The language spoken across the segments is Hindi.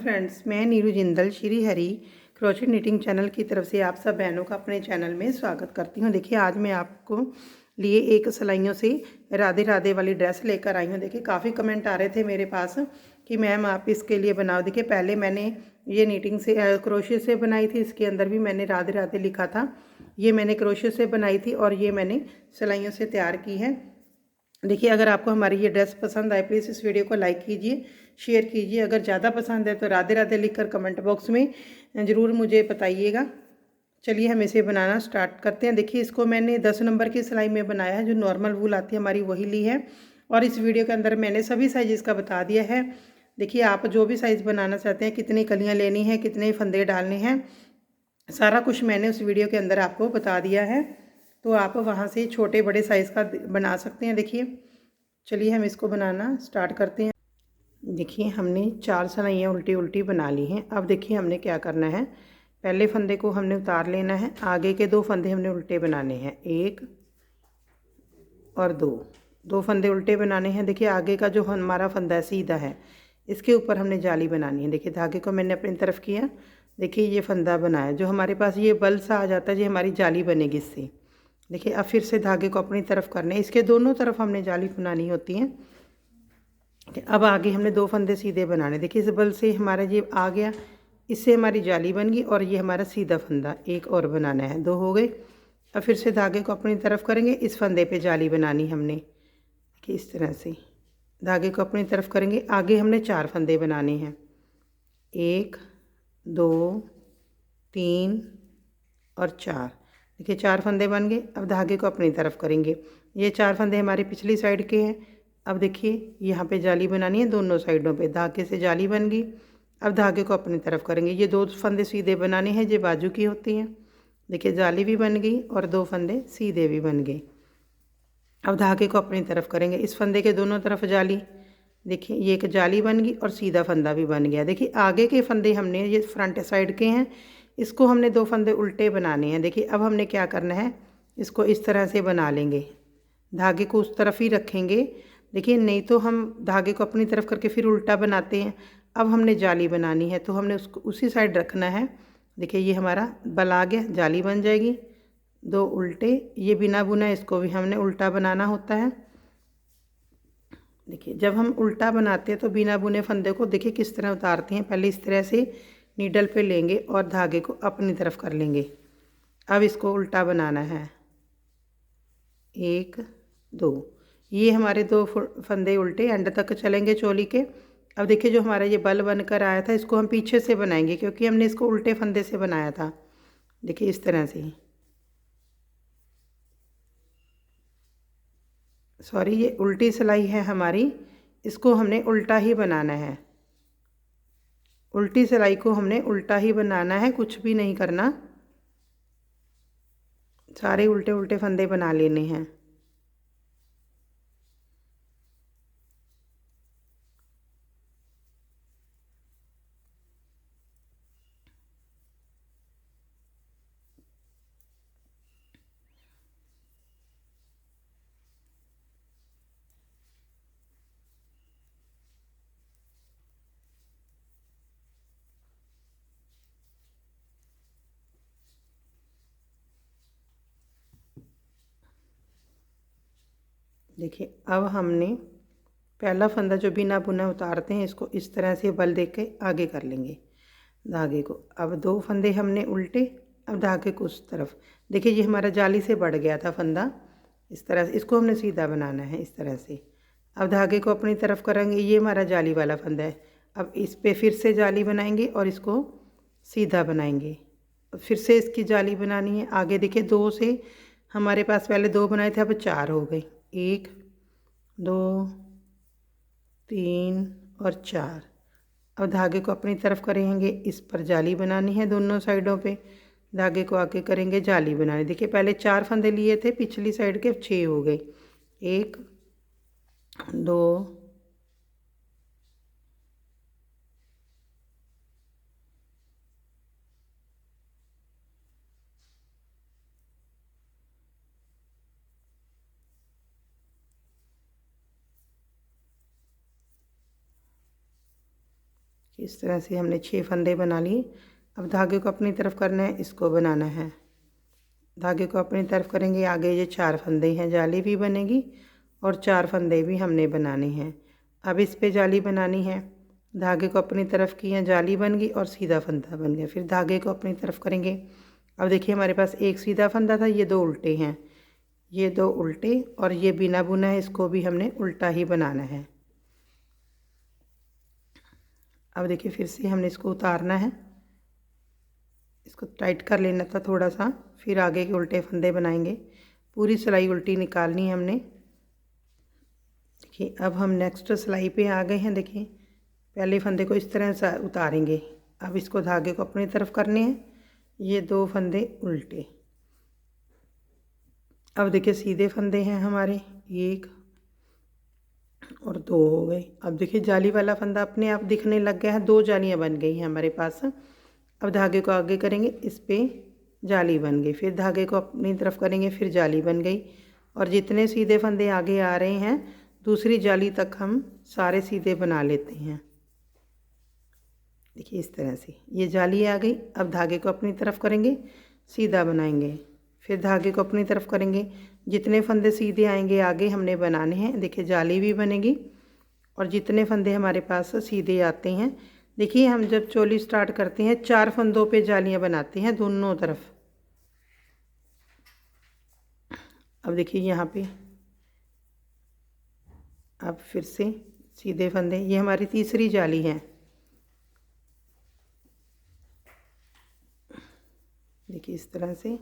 फ्रेंड्स, मैं Neeru Jindal Shri Hari crochet knitting channel की तरफ से आप सब बहनों का अपने चैनल में स्वागत करती हूँ। देखिए, आज मैं आपको लिए एक सिलाइयों से राधे राधे वाली ड्रेस लेकर आई हूँ। देखिए, काफ़ी कमेंट आ रहे थे मेरे पास कि मैम आप इसके लिए बनाओ। देखिए, पहले मैंने ये नीटिंग से क्रोशे से बनाई थी। इसके अंदर भी मैंने राधे राधे लिखा था। ये मैंने क्रोशे से बनाई थी और ये मैंने सिलाइयों से तैयार की है। देखिए, अगर आपको हमारी ये ड्रेस पसंद आए प्लीज़ इस वीडियो को लाइक कीजिए, शेयर कीजिए। अगर ज़्यादा पसंद है तो राधे राधे लिखकर कमेंट बॉक्स में ज़रूर मुझे बताइएगा। चलिए हम इसे बनाना स्टार्ट करते हैं। देखिए, इसको मैंने 10 नंबर की सिलाई में बनाया है। जो नॉर्मल वूल आती है हमारी वही ली है और इस वीडियो के अंदर मैंने सभी साइज़ इसका बता दिया है। देखिए, आप जो भी साइज़ बनाना चाहते हैं, कितनी कलियाँ लेनी हैं, कितने फंदे डालने हैं, सारा कुछ मैंने उस वीडियो के अंदर आपको बता दिया है। तो आप वहाँ से छोटे बड़े साइज़ का बना सकते हैं। देखिए, चलिए हम इसको बनाना स्टार्ट करते हैं। देखिए, हमने 4 सिलाइयाँ उल्टी उल्टी बना ली हैं। अब देखिए हमने क्या करना है, पहले फंदे को हमने उतार लेना है। आगे के 2 फंदे हमने उल्टे बनाने हैं, 1 और 2 फंदे उल्टे बनाने हैं। देखिए, आगे का जो हमारा फंदा है सीधा है, इसके ऊपर हमने जाली बनानी है। देखिए, धागे को मैंने अपनी तरफ किया। देखिए, ये फंदा बनाया, जो हमारे पास ये बल सा आ जाता है, ये हमारी जाली बनेगी इससे। देखिए, अब फिर से धागे को अपनी तरफ करने, इसके दोनों तरफ हमने जाली बनानी होती है। अब आगे हमने 2 फंदे सीधे बनाने। देखिए, इस बल से हमारा ये आ गया, इससे हमारी जाली बन गई और ये हमारा सीधा फंदा एक और बनाना है। 2 हो गए। अब फिर से धागे को अपनी तरफ करेंगे, इस फंदे पे जाली बनानी हमने। देखिए, इस तरह से धागे को अपनी तरफ करेंगे। आगे हमने 4 फंदे बनाने हैं, 1 2 3 और 4। देखिए, 4 फंदे बन गए। अब धागे को अपनी तरफ करेंगे। ये 4 फंदे हमारी पिछली साइड के हैं। अब देखिए, यहाँ पे जाली बनानी है दोनों साइडों पे। धागे से जाली बन गई। अब धागे को अपनी तरफ करेंगे। ये 2 फंदे सीधे बनाने हैं, ये बाजू की होती हैं। देखिए, जाली भी बन गई और 2 फंदे सीधे भी बन गए। अब धागे को अपनी तरफ करेंगे, इस फंदे के दोनों तरफ जाली। देखिए, ये एक जाली बन गई और सीधा फंदा भी बन गया। देखिए, आगे के फंदे हमने, ये फ्रंट साइड के हैं, इसको हमने 2 फंदे उल्टे बनाने हैं। देखिए, अब हमने क्या करना है, इसको इस तरह से बना लेंगे, धागे को उस तरफ ही रखेंगे। देखिए, नहीं तो हम धागे को अपनी तरफ करके फिर उल्टा बनाते हैं। अब हमने जाली बनानी है तो हमने उसको उसी साइड रखना है। देखिए, ये हमारा बल आ गया, जाली बन जाएगी। 2 उल्टे, ये बिना बुना, इसको भी हमने उल्टा बनाना होता है। देखिए, जब हम उल्टा बनाते हैं तो बिना बुने फंदे को देखिए किस तरह उतारते हैं। पहले इस तरह से नीडल पे लेंगे और धागे को अपनी तरफ कर लेंगे। अब इसको उल्टा बनाना है, 1 2। ये हमारे 2 फंदे उल्टे एंड तक चलेंगे चोली के। अब देखिए, जो हमारा ये बल बनकर आया था, इसको हम पीछे से बनाएंगे क्योंकि हमने इसको उल्टे फंदे से बनाया था। देखिए, इस तरह से, सॉरी, ये उल्टी सिलाई है हमारी, इसको हमने उल्टा ही बनाना है। उल्टी सिलाई को हमने उल्टा ही बनाना है, कुछ भी नहीं करना। सारे उल्टे उल्टे फंदे बना लेने हैं। देखिए, अब हमने पहला फंदा जो बिना बुना उतारते हैं, इसको इस तरह से बल दे के आगे कर लेंगे धागे को। अब 2 फंदे हमने उल्टे, अब धागे को उस तरफ। देखिए, ये हमारा जाली से बढ़ गया था फंदा, इस तरह से इसको हमने सीधा बनाना है, इस तरह से। अब धागे को अपनी तरफ करेंगे, ये हमारा जाली वाला फंदा है। अब इस पे फिर से जाली बनाएंगे और इसको सीधा बनाएंगे। फिर से इसकी जाली बनानी है। आगे देखिए, 2 से हमारे पास पहले 2 बनाए थे, अब 4 हो गए, 1 2 3 और 4। अब धागे को अपनी तरफ करेंगे, इस पर जाली बनानी है दोनों साइडों पे। धागे को आगे करेंगे, जाली बनानी। देखिए, पहले 4 फंदे लिए थे, पिछली साइड के 6 हो गए, 1 2 इस तरह से हमने 6 फंदे बना लिए। अब धागे को अपनी तरफ करना है, इसको बनाना है। धागे को अपनी तरफ करेंगे, आगे ये 4 फंदे हैं, जाली भी बनेगी और 4 फंदे भी हमने बनाने हैं। अब इस पे जाली बनानी है। धागे को अपनी तरफ किया, जाली बन गई और सीधा फंदा बन गया। फिर धागे को अपनी तरफ करेंगे। अब देखिए हमारे पास एक सीधा फंदा था, ये 2 उल्टे हैं, ये 2 उल्टे और ये बिना बुना है, इसको भी हमने उल्टा ही बनाना है। अब देखिए फिर से हमने इसको उतारना है, इसको टाइट कर लेना था थोड़ा सा, फिर आगे के उल्टे फंदे बनाएंगे। पूरी सिलाई उल्टी निकालनी है हमने। देखिए अब हम नेक्स्ट सिलाई पे आ गए हैं। देखिए पहले फंदे को इस तरह से उतारेंगे। अब इसको धागे को अपनी तरफ करने हैं, ये 2 फंदे उल्टे। अब देखिए सीधे फंदे हैं हमारे, 1 और 2 हो गए। अब देखिए जाली वाला फंदा अपने आप दिखने लग गया है, 2 जालियां बन गई हैं हमारे पास। अब धागे को आगे करेंगे, इस पे जाली बन गई, फिर धागे को अपनी तरफ करेंगे, फिर जाली बन गई। और जितने सीधे फंदे आगे आ रहे हैं, दूसरी जाली तक हम सारे सीधे बना लेते हैं। देखिए इस तरह से ये जाली आ गई। अब धागे को अपनी तरफ करेंगे, सीधा बनाएंगे, फिर धागे को अपनी तरफ करेंगे। जितने फंदे सीधे आएंगे आगे हमने बनाने हैं। देखिए जाली भी बनेगी और जितने फंदे हमारे पास सीधे आते हैं, देखिए हम जब चोली स्टार्ट करते हैं 4 फंदों पे जालियां बनाते हैं दोनों तरफ। अब देखिए यहाँ पे अब फिर से सीधे फंदे, ये हमारी तीसरी जाली है। देखिए इस तरह से।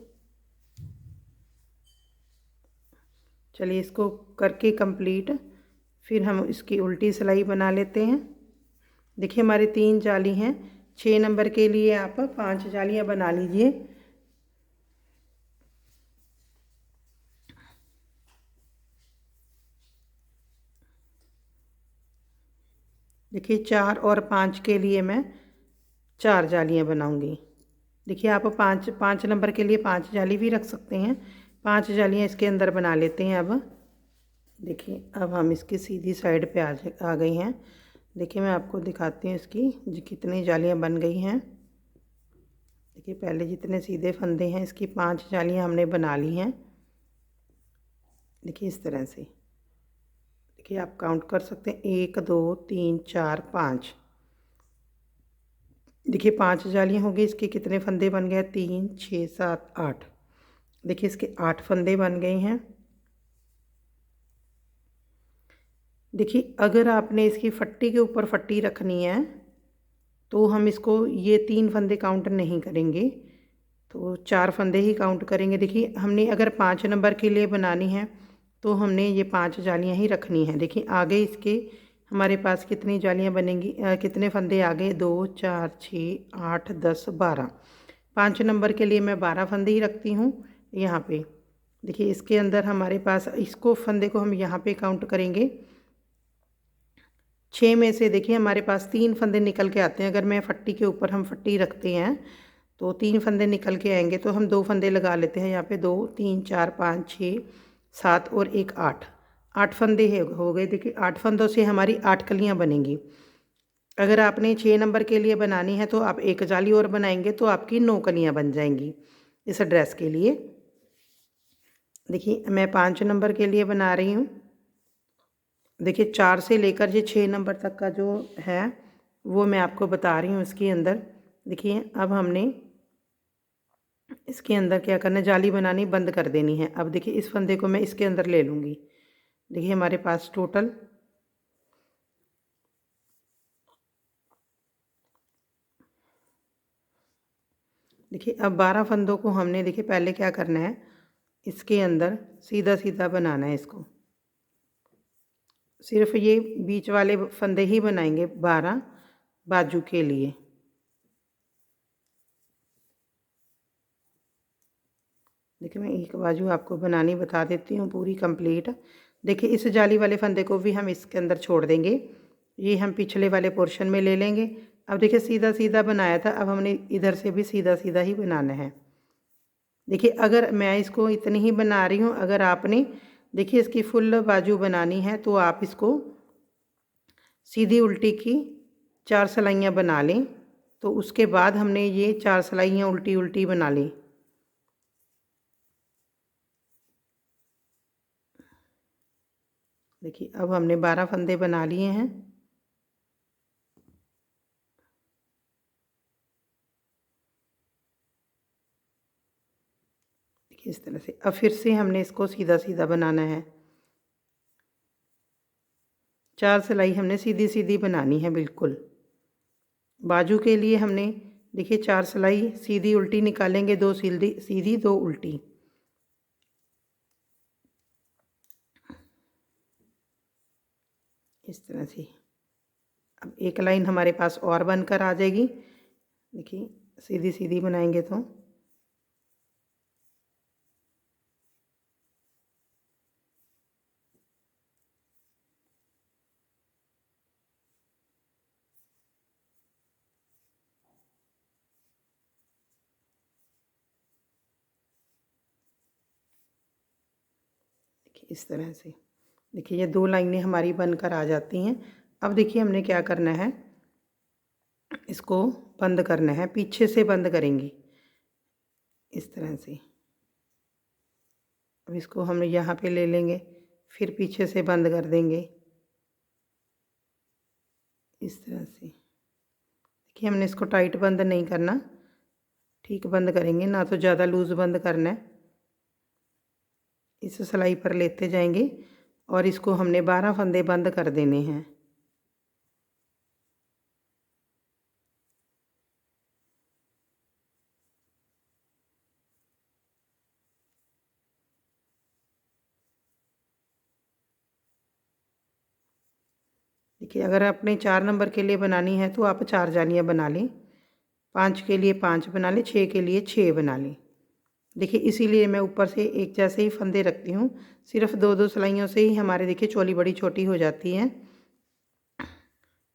चलिए इसको करके कंप्लीट, फिर हम इसकी उल्टी सिलाई बना लेते हैं। देखिए हमारी 3 जाली हैं, 6 नंबर के लिए आप 5 जालियां बना लीजिए। देखिए 4 और 5 के लिए मैं 4 जालियां बनाऊंगी। देखिए आप 5 नंबर के लिए 5 जाली भी रख सकते हैं। 5 जालियां इसके अंदर बना लेते हैं। अब देखिए अब हम इसकी सीधी साइड पे आ गई हैं। देखिए मैं आपको दिखाती हूँ इसकी कितनी जालियां बन गई हैं। देखिए पहले जितने सीधे फंदे हैं, इसकी 5 जालियां हमने बना ली हैं। देखिए इस तरह से। देखिए आप काउंट कर सकते हैं, 1 2 3 4 5। देखिए 5 जालियां हो गई। इसके कितने फंदे बन गए, 3 6 7 8। देखिए इसके 8 फंदे बन गए हैं। देखिए अगर आपने इसकी फट्टी के ऊपर फट्टी रखनी है तो हम इसको ये 3 फंदे काउंट नहीं करेंगे, तो 4 फंदे ही काउंट करेंगे। देखिए हमने अगर 5 नंबर के लिए बनानी है तो हमने ये 5 जालियां ही रखनी है। देखिए आगे इसके हमारे पास कितनी जालियां बनेंगी, कितने फंदे आगे, 2 4 6 8 10 12। 5 नंबर के लिए मैं 12 फंदे ही रखती हूँ यहाँ पे। देखिए इसके अंदर हमारे पास, इसको फंदे को हम यहाँ पे काउंट करेंगे। 6 में से देखिए हमारे पास 3 फंदे निकल के आते हैं। अगर मैं फट्टी के ऊपर हम फट्टी रखते हैं तो 3 फंदे निकल के आएंगे, तो हम 2 फंदे लगा लेते हैं यहाँ पे। 2 3 4 5 6 7 और 1 8। 8 फंदे हो गए। देखिए 8 फंदों से हमारी 8 कलियाँ बनेंगी। अगर आपने 6 नंबर के लिए बनानी है तो आप 1 जाली और बनाएंगे तो आपकी 9 कलियाँ बन जाएंगी इस ड्रेस के लिए। देखिए मैं 5 नंबर के लिए बना रही हूँ। देखिए 4 से लेकर ये 6 नंबर तक का जो है वो मैं आपको बता रही हूँ इसके अंदर। देखिए अब हमने इसके अंदर क्या करना है, जाली बनानी बंद कर देनी है। अब देखिए इस फंदे को मैं इसके अंदर ले लूँगी। देखिए हमारे पास टोटल देखिए अब 12 फंदों को हमने, देखिए पहले क्या करना है, इसके अंदर सीधा सीधा बनाना है। इसको सिर्फ ये बीच वाले फंदे ही बनाएंगे 12 बाजू के लिए। देखिए मैं एक बाजू आपको बनानी बता देती हूँ पूरी कंप्लीट। देखिए इस जाली वाले फंदे को भी हम इसके अंदर छोड़ देंगे, ये हम पिछले वाले पोर्शन में ले लेंगे। अब देखिए सीधा सीधा बनाया था, अब हमने इधर से भी सीधा सीधा ही बनाना है। देखिए अगर मैं इसको इतनी ही बना रही हूँ, अगर आपने देखिए इसकी फुल बाजू बनानी है तो आप इसको सीधी उल्टी की 4 सिलाइयाँ बना लें, तो उसके बाद हमने ये 4 सिलाइयाँ उल्टी उल्टी बना ली। देखिए अब हमने 12 फंदे बना लिए हैं। देखिए इस तरह से। अब फिर से हमने इसको सीधा सीधा बनाना है। 4 सिलाई हमने सीधी सीधी बनानी है बिल्कुल। बाजू के लिए हमने देखिए 4 सिलाई सीधी उल्टी निकालेंगे, 2 सीधी सीधी 2 उल्टी। इस तरह से। अब एक लाइन हमारे पास और बनकर आ जाएगी। देखिए सीधी सीधी बनाएंगे तो देखिए इस तरह से। देखिए ये 2 लाइनें हमारी बनकर आ जाती हैं। अब देखिए हमने क्या करना है, इसको बंद करना है, पीछे से बंद करेंगे इस तरह से। अब इसको हम यहाँ पे ले लेंगे, फिर पीछे से बंद कर देंगे इस तरह से। देखिए हमने इसको टाइट बंद नहीं करना, ठीक बंद करेंगे, ना तो ज़्यादा लूज़ बंद करना है। इस सिलाई पर लेते जाएंगे और इसको हमने 12 फंदे बंद कर देने हैं। देखिए अगर आपने 4 नंबर के लिए बनानी है तो आप 4 जालियाँ बना लें, 5 के लिए 5 बना लें, 6 के लिए 6 बना लें। देखिए इसीलिए मैं ऊपर से एक जैसे ही फंदे रखती हूँ, सिर्फ 2-2 सिलाइयों से ही हमारे देखिए चोली बड़ी छोटी हो जाती है,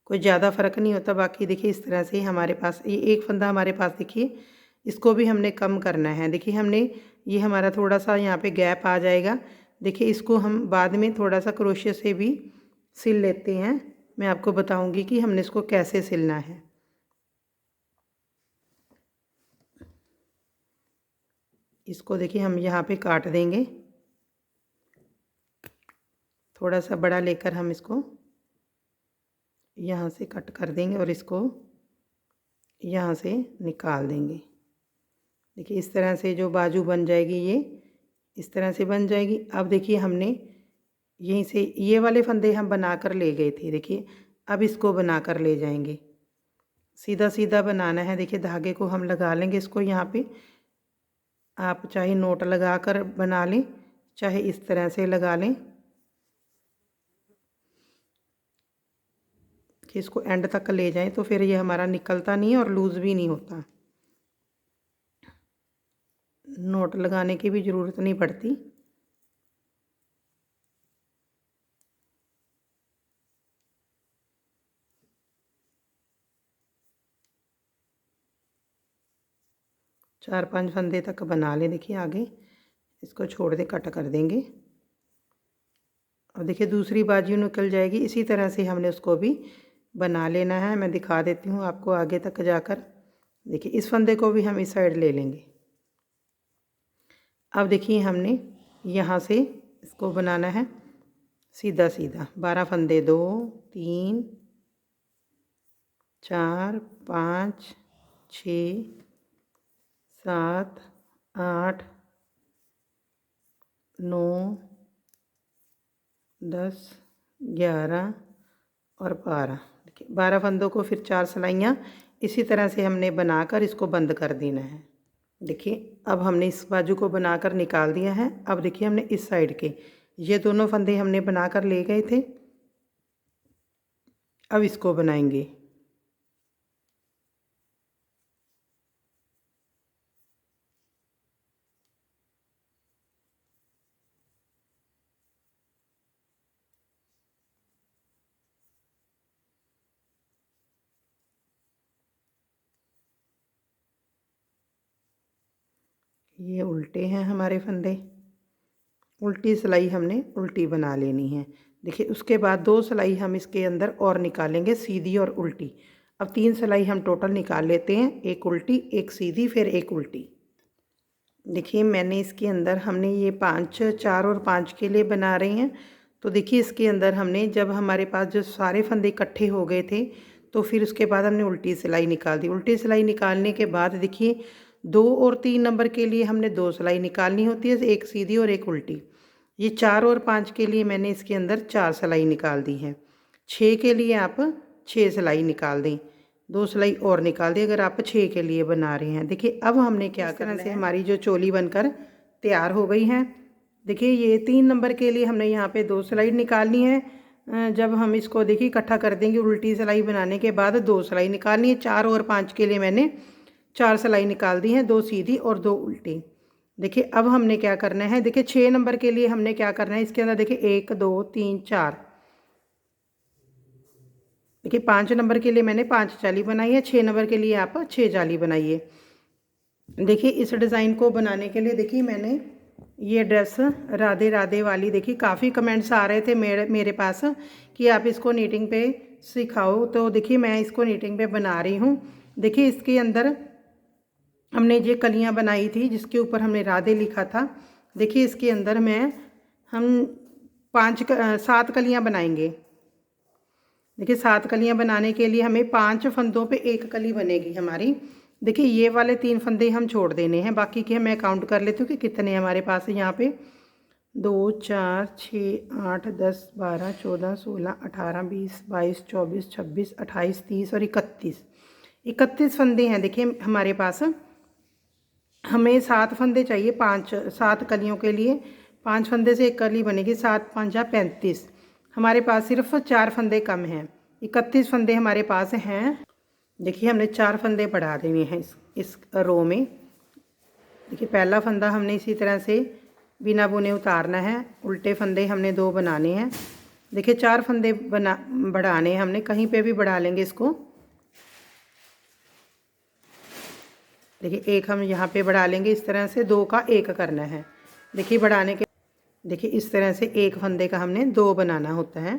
कोई ज़्यादा फ़र्क नहीं होता। बाकी देखिए इस तरह से हमारे पास ये एक फंदा हमारे पास देखिए, इसको भी हमने कम करना है। देखिए हमने ये हमारा थोड़ा सा यहाँ पे गैप आ जाएगा। देखिए इसको हम बाद में थोड़ा सा क्रोशे से भी सिल लेते हैं। मैं आपको बताऊंगी कि हमने इसको कैसे सिलना है। इसको देखिए हम यहाँ पे काट देंगे, थोड़ा सा बड़ा लेकर हम इसको यहाँ से कट कर देंगे और इसको यहाँ से निकाल देंगे। देखिए इस तरह से जो बाजू बन जाएगी ये इस तरह से बन जाएगी। अब देखिए हमने यहीं से ये वाले फंदे हम बना कर ले गए थे, देखिए अब इसको बना कर ले जाएंगे। सीधा सीधा बनाना है। देखिए धागे को हम लगा लेंगे इसको यहाँ पे, आप चाहे नोट लगा कर बना लें, चाहे इस तरह से लगा लें कि इसको एंड तक ले जाएं, तो फिर ये हमारा निकलता नहीं है और लूज़ भी नहीं होता। नोट लगाने की भी ज़रूरत नहीं पड़ती। चार 5 फंदे तक बना लें। देखिए आगे इसको छोड़ दे, कट कर देंगे और देखिए दूसरी बाजू निकल जाएगी। इसी तरह से हमने उसको भी बना लेना है। मैं दिखा देती हूँ आपको आगे तक जाकर। देखिए इस फंदे को भी हम इस साइड ले लेंगे। अब देखिए हमने यहाँ से इसको बनाना है सीधा सीधा। 12 फंदे 2 3 4 5 6 7 8 9 10 11 और 12। देखिए 12 फंदों को फिर 4 सिलाइयाँ इसी तरह से हमने बनाकर इसको बंद कर देना है। देखिए अब हमने इस बाजू को बनाकर निकाल दिया है। अब देखिए हमने इस साइड के ये दोनों फंदे हमने बनाकर ले गए थे, अब इसको बनाएंगे। ये उल्टे हैं हमारे फंदे, उल्टी सिलाई हमने उल्टी बना लेनी है। देखिए उसके बाद 2 सिलाई हम इसके अंदर और निकालेंगे, सीधी और उल्टी। अब 3 सिलाई हम टोटल निकाल लेते हैं, एक उल्टी, एक सीधी, फिर एक उल्टी। देखिए मैंने इसके अंदर हमने ये 5 4 और 5 के लिए बना रही हैं। तो देखिए इसके अंदर हमने जब हमारे पास जो सारे फंदे इकट्ठे हो गए थे तो फिर उसके बाद हमने उल्टी सिलाई निकाल दी। उल्टी सिलाई निकालने के बाद देखिए 2 और 3 नंबर के लिए हमने 2 सिलाई निकालनी होती है, एक सीधी और एक उल्टी। ये 4 और 5 के लिए मैंने इसके अंदर 4 सिलाई निकाल दी है। 6 के लिए आप 6 सिलाई निकाल दें, 2 सिलाई और निकाल दें अगर आप 6 के लिए बना रहे हैं। देखिए अब हमने क्या करना है, हमारी जो चोली बनकर तैयार हो गई है। देखिए ये 3 नंबर के लिए हमने यहाँ पे 2 सिलाई निकालनी है। जब हम इसको देखिए इकट्ठा कर देंगे, उल्टी सिलाई बनाने के बाद 2 सिलाई निकालनी है। 4 और 5 के लिए मैंने 4 सिलाई निकाल दी हैं, 2 सीधी और 2 उल्टी। देखिए अब हमने क्या करना है, देखिए 6 नंबर के लिए हमने क्या करना है, इसके अंदर देखिए 1 2 3 4। देखिए 5 नंबर के लिए मैंने 5 जाली बनाई है, 6 नंबर के लिए आप 6 जाली बनाइए। देखिए इस डिज़ाइन को बनाने के लिए देखिए मैंने ये ड्रेस राधे राधे वाली, देखिए काफ़ी कमेंट्स आ रहे थे मेरे पास कि आप इसको नीटिंग पे सिखाओ। तो देखिए मैं इसको नीटिंग पे बना रही हूँ। देखिए इसके अंदर हमने ये कलियां बनाई थी जिसके ऊपर हमने राधे लिखा था। देखिए इसके अंदर हम 7 कलियां बनाएंगे। देखिए 7 कलियां बनाने के लिए हमें 5 फंदों पे 1 कली बनेगी हमारी। देखिए ये वाले 3 फंदे हम छोड़ देने हैं, बाकी के मैं काउंट कर लेती हूँ कि कितने हमारे पास है। यहाँ पे 2 4 6 8 10 12 14 16 18 20 22 24 26 28 30 और 31 फंदे हैं। देखिए हमारे पास हमें 7 फंदे चाहिए, 7 कलियों के लिए 5 फंदे से 1 कली बनेगी। 7 5 जा 35। हमारे पास सिर्फ 4 फंदे कम हैं, 31 फंदे हमारे पास हैं। देखिए हमने 4 फंदे बढ़ा देने हैं इस रो में। देखिए पहला फंदा हमने इसी तरह से बिना बुने उतारना है। उल्टे फंदे हमने 2 बनाने हैं। देखिए 4 फंदे बढ़ाने हैं हमने, कहीं पे भी बढ़ा लेंगे इसको। देखिए एक हम यहाँ पे बढ़ा लेंगे, इस तरह से 2 का 1 करना है। देखिए बढ़ाने के, देखिए इस तरह से एक फंदे का हमने 2 बनाना होता है।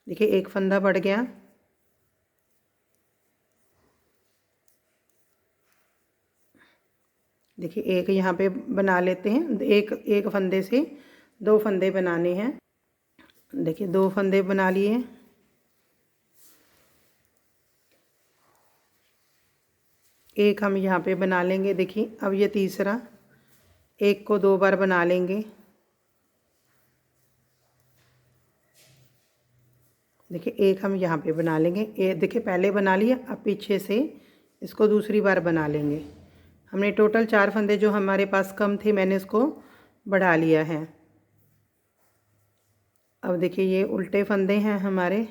देखिए एक फंदा बढ़ गया। देखिए एक यहाँ पे बना लेते हैं, एक फंदे से 2 फंदे बनाने हैं। देखिए 2 फंदे बना लिए। एक हम यहाँ पे बना लेंगे। देखिए अब ये तीसरा, एक को 2 बार बना लेंगे। देखिए एक हम यहाँ पे बना लेंगे। देखिए पहले बना लिया, अब पीछे से इसको दूसरी बार बना लेंगे। हमने टोटल 4 फंदे जो हमारे पास कम थे मैंने इसको बढ़ा लिया है। अब देखिए ये उल्टे फंदे हैं हमारे,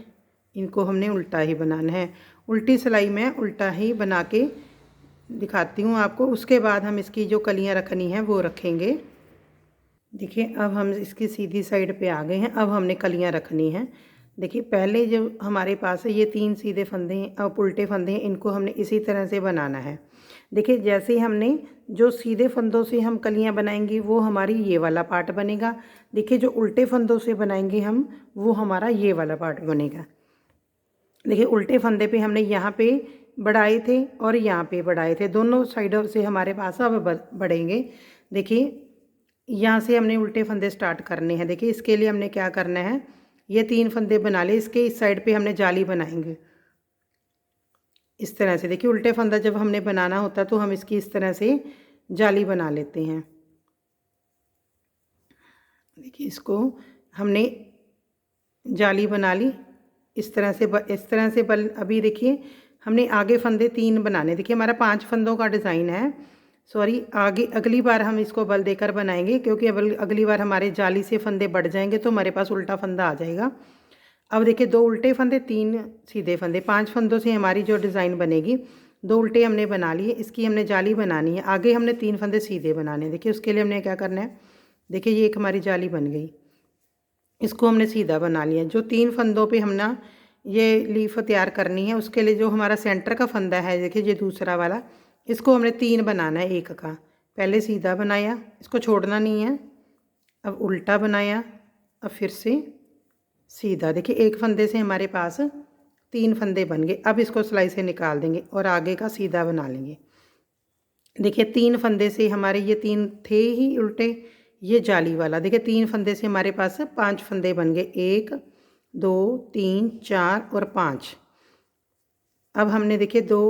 इनको हमने उल्टा ही बनाना है। उल्टी सिलाई में उल्टा ही बना के दिखाती हूँ आपको, उसके बाद हम इसकी जो कलियाँ रखनी हैं वो रखेंगे। देखिए अब हम इसकी सीधी साइड पे आ गए हैं। अब हमने कलियाँ रखनी हैं। देखिए पहले जो हमारे पास है ये 3 सीधे फंदे हैं, अब उल्टे फंदे हैं, इनको हमने इसी तरह से बनाना है। देखिए जैसे हमने जो सीधे फंदों से हम कलियाँ बनाएंगे वो हमारी ये वाला पार्ट बनेगा। देखिए जो उल्टे फंदों से बनाएंगे हम, वो हमारा ये वाला पार्ट बनेगा। देखिए उल्टे फंदे पे हमने यहाँ पे बढ़ाए थे और यहाँ पे बढ़ाए थे, दोनों साइडों से हमारे पास अब बढ़ेंगे। देखिए यहाँ से हमने उल्टे फंदे स्टार्ट करने हैं। देखिए इसके लिए हमने क्या करना है, ये 3 फंदे बना ले, इसके इस साइड पे हमने जाली बनाएंगे इस तरह से। देखिए उल्टे फंदा जब हमने बनाना होता तो हम इसकी इस तरह से जाली बना लेते हैं। देखिए इसको हमने जाली बना ली इस तरह से अभी देखिए हमने आगे फंदे 3 बनाने। देखिए हमारा 5 फंदों का डिज़ाइन है, सॉरी आगे अगली बार हम इसको बल देकर बनाएंगे, क्योंकि अगली बार हमारे जाली से फंदे बढ़ जाएंगे तो हमारे पास उल्टा फंदा आ जाएगा। अब देखिए 2 उल्टे फंदे 3 सीधे फंदे, 5 फंदों से हमारी जो डिज़ाइन बनेगी। 2 उल्टे हमने बना लिए, इसकी हमने जाली बनानी है। आगे हमने 3 फंदे सीधे बनाने हैं। देखिए उसके लिए हमने क्या करना है, देखिए ये एक हमारी जाली बन गई, इसको हमने सीधा बना लिया। जो 3 फंदों पे हम ना ये लीफ तैयार करनी है, उसके लिए जो हमारा सेंटर का फंदा है, देखिए ये दूसरा वाला, इसको हमने 3 बनाना है। एक का पहले सीधा बनाया, इसको छोड़ना नहीं है। अब उल्टा बनाया, अब फिर से सीधा। देखिए एक फंदे से हमारे पास 3 फंदे बन गए। अब इसको सिलाई से निकाल देंगे और आगे का सीधा बना लेंगे। देखिए 3 फंदे से हमारे ये 3 थे ही उल्टे, ये जाली वाला देखिए 3 फंदे से हमारे पास 5 फंदे बन गए। 1 2 3 4 और 5। अब हमने देखिए 2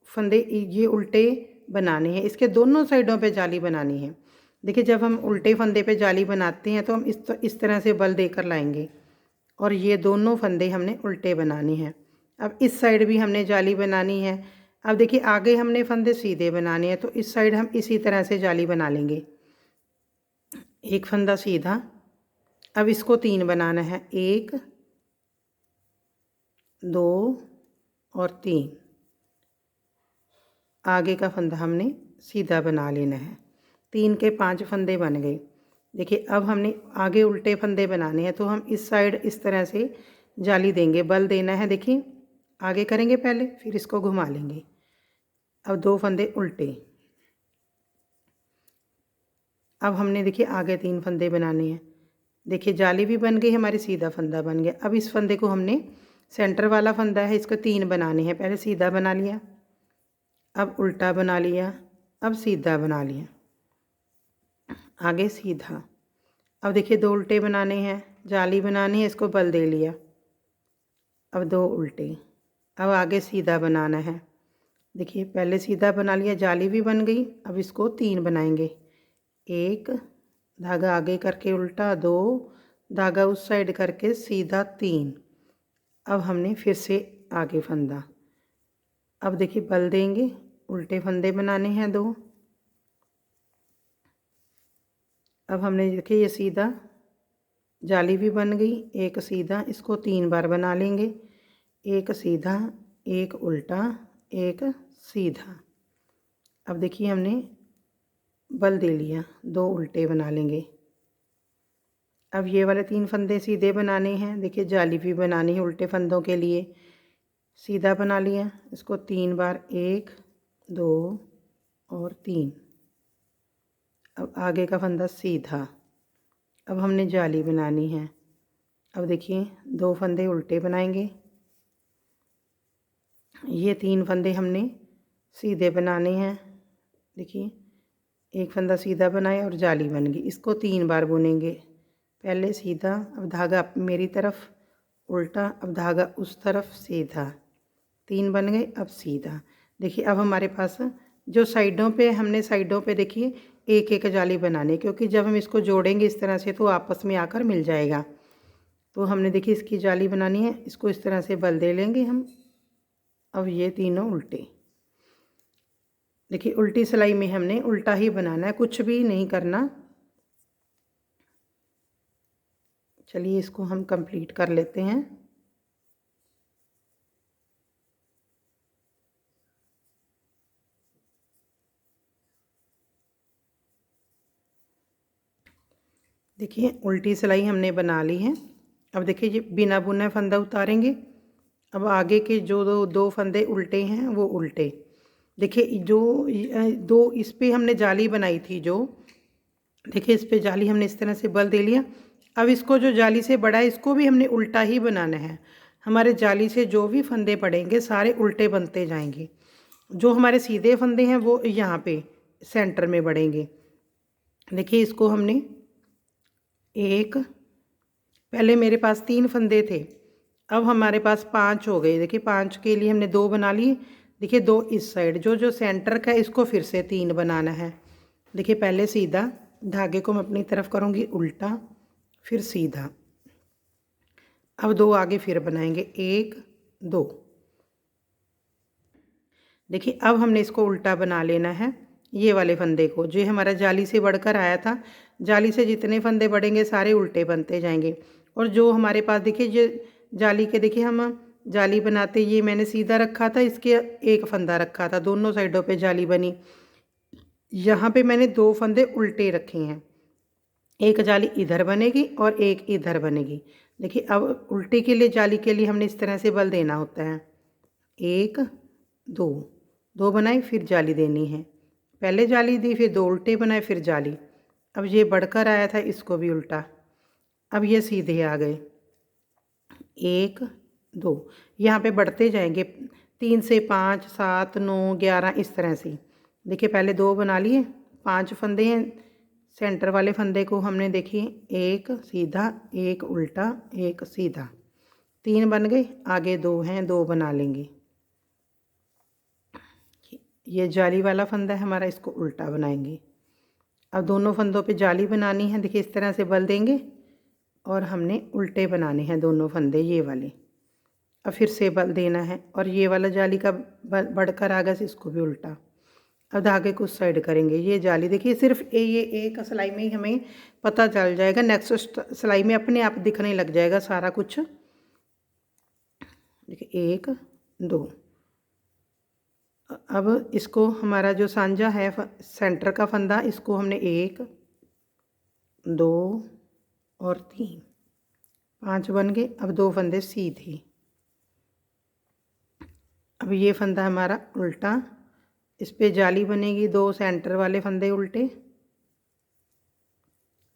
फंदे ये उल्टे बनाने हैं, इसके दोनों साइडों पे जाली बनानी है। देखिए जब हम उल्टे फंदे पे जाली बनाते हैं तो हम इस तरह से बल देकर लाएंगे और ये दोनों फंदे हमने उल्टे बनाने हैं। अब इस साइड भी हमने जाली बनानी है। अब देखिए आगे हमने फंदे सीधे बनाने हैं तो इस साइड हम इसी तरह से जाली बना लेंगे। एक फंदा सीधा, अब इसको 3 बनाना है। 1 2 और 3। आगे का फंदा हमने सीधा बना लेना है। 3 के 5 फंदे बन गए। देखिए अब हमने आगे उल्टे फंदे बनाने हैं तो हम इस साइड इस तरह से जाली देंगे, बल देना है। देखिए आगे करेंगे पहले, फिर इसको घुमा लेंगे। अब 2 फंदे उल्टे। अब हमने देखिए आगे 3 फंदे बनाने हैं। देखिए जाली भी बन गई हमारी, सीधा फंदा बन गया। अब इस फंदे को हमने सेंटर वाला फंदा है, इसको 3 बनाने हैं। पहले सीधा बना लिया, अब उल्टा बना लिया, अब सीधा बना लिया, आगे सीधा। अब देखिए 2 उल्टे बनाने हैं, जाली बनानी है, इसको बल दे लिया। अब 2 उल्टे, अब आगे सीधा बनाना है। देखिए पहले सीधा बना लिया, जाली भी बन गई। अब इसको 3 बनाएंगे। 1 धागा आगे करके उल्टा, 2 धागा उस साइड करके सीधा, 3। अब हमने फिर से आगे फंदा। अब देखिए बल देंगे, उल्टे फंदे बनाने हैं 2। अब हमने देखिए ये सीधा, जाली भी बन गई। एक सीधा, इसको 3 बार बना लेंगे। एक सीधा, एक उल्टा, एक सीधा। अब देखिए हमने बल दे लिया, 2 उल्टे बना लेंगे। अब ये वाले 3 फंदे सीधे बनाने हैं। देखिए जाली भी बनानी है उल्टे फंदों के लिए। सीधा बना लिया, इसको 3 बार, 1 2 और 3। अब आगे का फंदा सीधा। अब हमने जाली बनानी है। अब देखिए 2 फंदे उल्टे बनाएंगे। ये 3 फंदे हमने सीधे बनाने हैं। देखिए एक फंदा सीधा बनाया और जाली बन गई। इसको 3 बार बुनेंगे। पहले सीधा, अब धागा मेरी तरफ उल्टा, अब धागा उस तरफ सीधा। 3 बन गए, अब सीधा। देखिए अब हमारे पास जो साइडों पे हमने साइडों पे देखिए एक एक जाली बनानी, क्योंकि जब हम इसको जोड़ेंगे इस तरह से तो आपस में आकर मिल जाएगा। तो हमने देखिए इसकी जाली बनानी है, इसको इस तरह से बल दे लेंगे हम। अब ये तीनों उल्टे। देखिए उल्टी सिलाई में हमने उल्टा ही बनाना है, कुछ भी नहीं करना। चलिए इसको हम कंप्लीट कर लेते हैं। देखिए उल्टी सिलाई हमने बना ली है। अब देखिए ये बिना बुने फंदा उतारेंगे। अब आगे के जो दो फंदे उल्टे हैं वो उल्टे। देखिए जो 2 इस पे हमने जाली बनाई थी, जो देखिए इस पे जाली हमने इस तरह से बल दे लिया। अब इसको जो जाली से बड़ा है इसको भी हमने उल्टा ही बनाना है। हमारे जाली से जो भी फंदे पड़ेंगे सारे उल्टे बनते जाएंगे। जो हमारे सीधे फंदे हैं वो यहाँ पे सेंटर में बढ़ेंगे। देखिए इसको हमने पहले मेरे पास 3 फंदे थे, अब हमारे पास 5 हो गए। देखिए 5 के लिए हमने 2 बना लिए। देखिए 2 इस साइड, जो सेंटर का है इसको फिर से 3 बनाना है। देखिए पहले सीधा, धागे को मैं अपनी तरफ करूँगी उल्टा, फिर सीधा। अब 2 आगे फिर बनाएंगे, 1 2। देखिए अब हमने इसको उल्टा बना लेना है। ये वाले फंदे को, जो हमारा जाली से बढ़कर आया था, जाली से जितने फंदे बढ़ेंगे सारे उल्टे बनते जाएंगे। और जो हमारे पास देखिए ये जाली के, देखिए हम जाली बनाते, ये मैंने सीधा रखा था, इसके एक फंदा रखा था, दोनों साइडों पे जाली बनी। यहाँ पे मैंने 2 फंदे उल्टे रखे हैं, एक जाली इधर बनेगी और एक इधर बनेगी। देखिए अब उल्टे के लिए, जाली के लिए हमने इस तरह से बल देना होता है। 1 2 2 बनाए, फिर जाली देनी है। पहले जाली दी, फिर 2 उल्टे बनाए, फिर जाली। अब ये बढ़कर आया था, इसको भी उल्टा। अब ये सीधे आ गए, 1 2। यहाँ पे बढ़ते जाएंगे 3 से 5, 7, 9, 11 इस तरह से। देखिए पहले 2 बना लिए, 5 फंदे हैं, सेंटर वाले फंदे को हमने देखिए एक सीधा, एक उल्टा, एक सीधा, 3 बन गए। आगे 2 हैं, 2 बना लेंगे। ये जाली वाला फंदा है हमारा, इसको उल्टा बनाएंगे। अब दोनों फंदों पे जाली बनानी है, देखिए इस तरह से बल देंगे और हमने उल्टे बनाने हैं दोनों फंदे ये वाले। अब फिर से बल देना है और ये वाला जाली का बढ़कर आ गया, इसको भी उल्टा। अब धागे को उस साइड करेंगे। ये जाली देखिए सिर्फ ये एक सिलाई में ही हमें पता चल जाएगा, नेक्स्ट सिलाई में अपने आप दिखने लग जाएगा सारा कुछ। देखिए 1, 2। अब इसको हमारा जो सांझा है सेंटर का फंदा, इसको हमने 1, 2 और 3, 5 बन गए। अब 2 फंदे सीधे। अब ये फंदा हमारा उल्टा, इस पे जाली बनेगी, 2 सेंटर वाले फंदे उल्टे।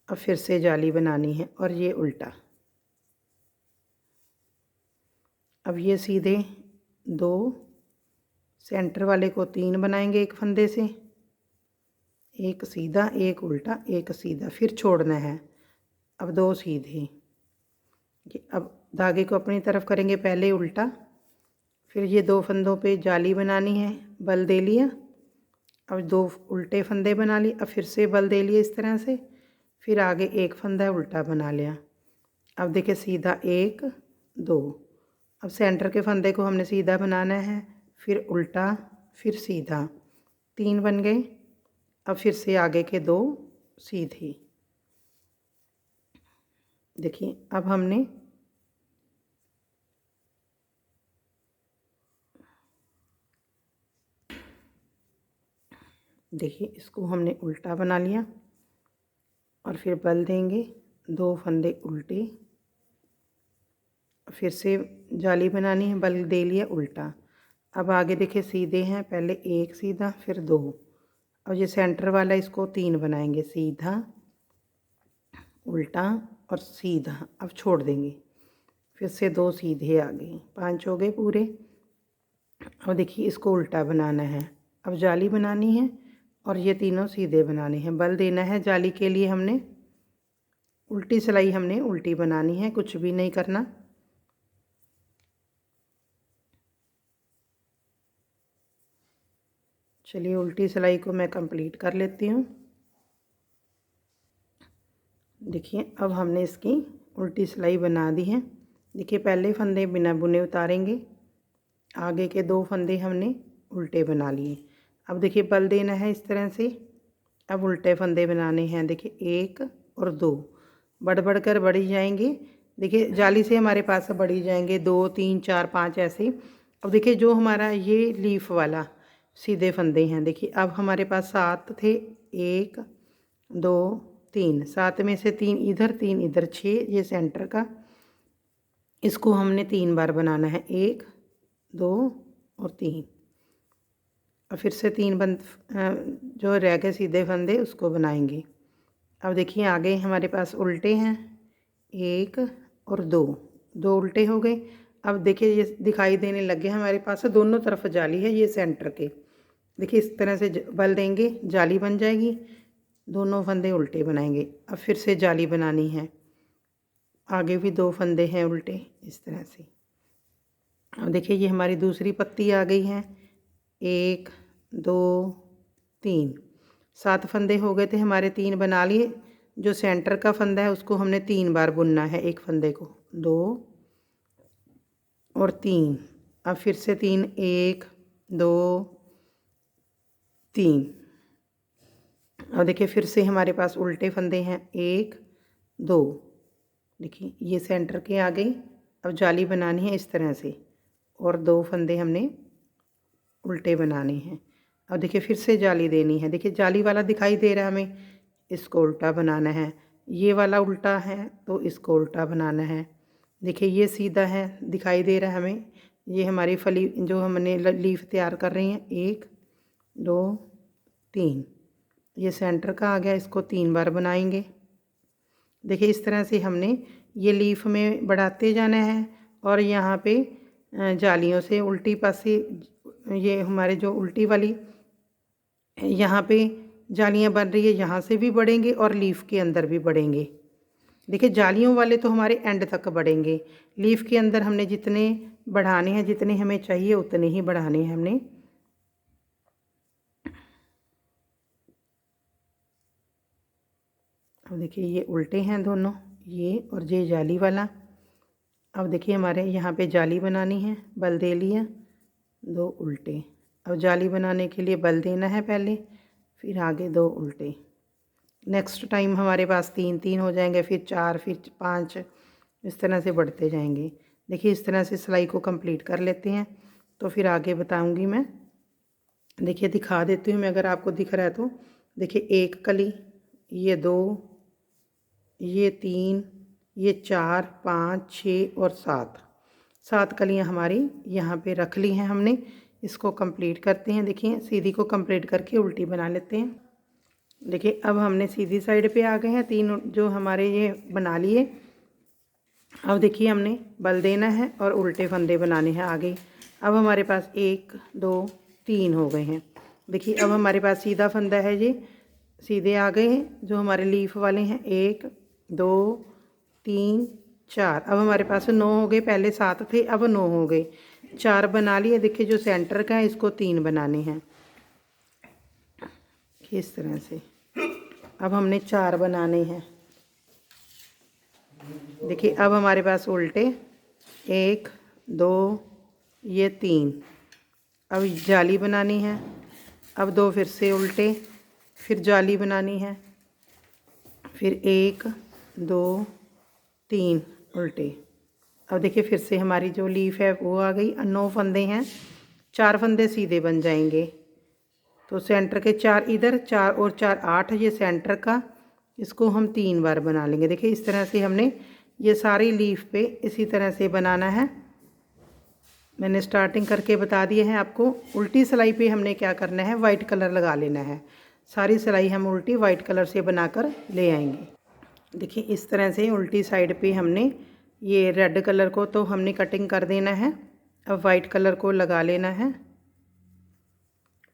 अब फिर से जाली बनानी है और ये उल्टा। अब ये सीधे 2, सेंटर वाले को 3 बनाएंगे एक फंदे से, एक सीधा, एक उल्टा, एक सीधा, फिर छोड़ना है। अब 2 सीधे। अब धागे को अपनी तरफ करेंगे, पहले उल्टा, फिर ये 2 फंदों पे जाली बनानी है, बल दे लिया। अब 2 उल्टे फंदे बना लिए, अब फिर से बल दे लिए इस तरह से, फिर आगे एक फंदा उल्टा बना लिया। अब देखिए सीधा 1, 2। अब सेंटर के फंदे को हमने सीधा बनाना है, फिर उल्टा, फिर सीधा, 3 बन गए। अब फिर से आगे के 2 सीधे। देखिए अब हमने देखिए इसको हमने उल्टा बना लिया और फिर बल देंगे, 2 फंदे उल्टे, फिर से जाली बनानी है, बल दे लिया उल्टा। अब आगे देखिए सीधे हैं, पहले एक सीधा, फिर 2। और ये सेंटर वाला इसको 3 बनाएंगे, सीधा, उल्टा और सीधा। अब छोड़ देंगे, फिर से 2 सीधे आ गए, 5 हो गए पूरे। अब देखिए इसको उल्टा बनाना है, अब जाली बनानी है और ये तीनों सीधे बनाने हैं, बल देना है जाली के लिए। हमने उल्टी सिलाई हमने उल्टी बनानी है, कुछ भी नहीं करना। चलिए उल्टी सिलाई को मैं कंप्लीट कर लेती हूँ। देखिए अब हमने इसकी उल्टी सिलाई बना दी है। देखिए पहले फंदे बिना बुने उतारेंगे, आगे के 2 फंदे हमने उल्टे बना लिए। अब देखिए बल देना है इस तरह से। अब उल्टे फंदे बनाने हैं, देखिए 1 और 2, बढ़ कर बढ़ी जाएंगे। देखिए जाली से हमारे पास बढ़ी जाएंगे 2, 3, 4, 5 ऐसे। अब देखिए जो हमारा ये लीफ वाला सीधे फंदे हैं, देखिए अब हमारे पास 7 थे, 1, 2, 3, 7 में से 3 इधर, 3 इधर, 6 ये सेंटर का। इसको हमने 3 बार बनाना है, 1, 2 और 3। और फिर से 3 बंद जो रह गए सीधे फंदे उसको बनाएंगे। अब देखिए आगे हमारे पास उल्टे हैं, 1 और 2, 2 उल्टे हो गए। अब देखिए ये दिखाई देने लगे हमारे पास दोनों तरफ जाली है, ये सेंटर के। देखिए इस तरह से बल देंगे, जाली बन जाएगी, दोनों फंदे उल्टे बनाएंगे। अब फिर से जाली बनानी है, आगे भी 2 फंदे हैं उल्टे इस तरह से। अब देखिए ये हमारी दूसरी पत्ती आ गई है, 1, 2, 3, 7 फंदे हो गए थे हमारे, 3 बना लिए। जो सेंटर का फंदा है उसको हमने 3 बार बुनना है, एक फंदे को, 2 और 3। अब फिर से 3, 1, 2, 3। और देखिए फिर से हमारे पास उल्टे फंदे हैं, 1, 2। देखिए ये सेंटर के आ गई। अब जाली बनानी है इस तरह से और 2 फंदे हमने उल्टे बनाने हैं। अब देखिए फिर से जाली देनी है, देखिए जाली वाला दिखाई दे रहा है हमें, इसको उल्टा बनाना है। ये वाला उल्टा है तो इसको उल्टा बनाना है। देखिए ये सीधा है, दिखाई दे रहा है हमें। ये हमारी फली जो हमने लीफ तैयार कर रही हैं, 1, 2, 3। ये सेंटर का आ गया, इसको 3 बार बनाएंगे। देखिए इस तरह से हमने ये लीफ में बढ़ाते जाना है और यहाँ पे जालियों से उल्टी पासे ये हमारे जो उल्टी वाली यहाँ पे जालियाँ बन रही है, यहाँ से भी बढ़ेंगे और लीफ के अंदर भी बढ़ेंगे। देखिए जालियों वाले तो हमारे एंड तक बढ़ेंगे, लीफ के अंदर हमने जितने बढ़ाने हैं, जितने हमें चाहिए उतने ही बढ़ाने हैं हमने। अब देखिए ये उल्टे हैं दोनों, ये और ये जाली वाला। अब देखिए हमारे यहाँ पे जाली बनानी है, बल दे लिया, 2 उल्टे। अब जाली बनाने के लिए बल देना है पहले, फिर आगे 2 उल्टे। नेक्स्ट टाइम हमारे पास 3 हो जाएंगे, फिर 4, फिर 5, इस तरह से बढ़ते जाएंगे। देखिए इस तरह से सिलाई को कंप्लीट कर लेते हैं, तो फिर आगे बताऊंगी मैं। देखिए दिखा देती हूँ मैं, अगर आपको दिख रहा है तो। देखिए 1 कली, ये 2, ये 3, ये 4, 5, 6 और 7 कलियाँ हमारी यहाँ पे रख ली हैं हमने। इसको कंप्लीट करते हैं। देखिए सीधी को कंप्लीट करके उल्टी बना लेते हैं। देखिए अब हमने सीधी साइड पे आ गए हैं, 3 जो हमारे ये बना लिए। अब देखिए हमने बल देना है और उल्टे फंदे बनाने हैं आगे। अब हमारे पास 1, 2, 3 हो गए हैं। देखिए अब हमारे पास सीधा फंदा है, ये सीधे आ गए हैं जो हमारे लीफ वाले हैं। 1, 2, 3, 4। अब हमारे पास 9 हो गए, पहले 7 थे, अब 9 हो गए। 4 बना लिए। देखिए जो सेंटर का है इसको 3 बनाने हैं इस तरह से। अब हमने 4 बनाने हैं। देखिए अब हमारे पास उल्टे 1, 2, ये 3। अब जाली बनानी है। अब 2 फिर से उल्टे, फिर जाली बनानी है, फिर 1, 2, 3 उल्टे। अब देखिए फिर से हमारी जो लीफ है वो आ गई। 9 फंदे हैं, 4 फंदे सीधे बन जाएंगे। तो सेंटर के 4 इधर, 4 और 4 8, ये सेंटर का, इसको हम 3 बार बना लेंगे। देखिए इस तरह से हमने ये सारी लीफ पे इसी तरह से बनाना है। मैंने स्टार्टिंग करके बता दिए हैं आपको। उल्टी सिलाई पे हमने क्या करना है, वाइट कलर लगा लेना है। सारी सिलाई हम उल्टी वाइट कलर से बनाकर ले आएंगे। देखिए इस तरह से उल्टी साइड पे हमने ये रेड कलर को तो हमने कटिंग कर देना है। अब वाइट कलर को लगा लेना है।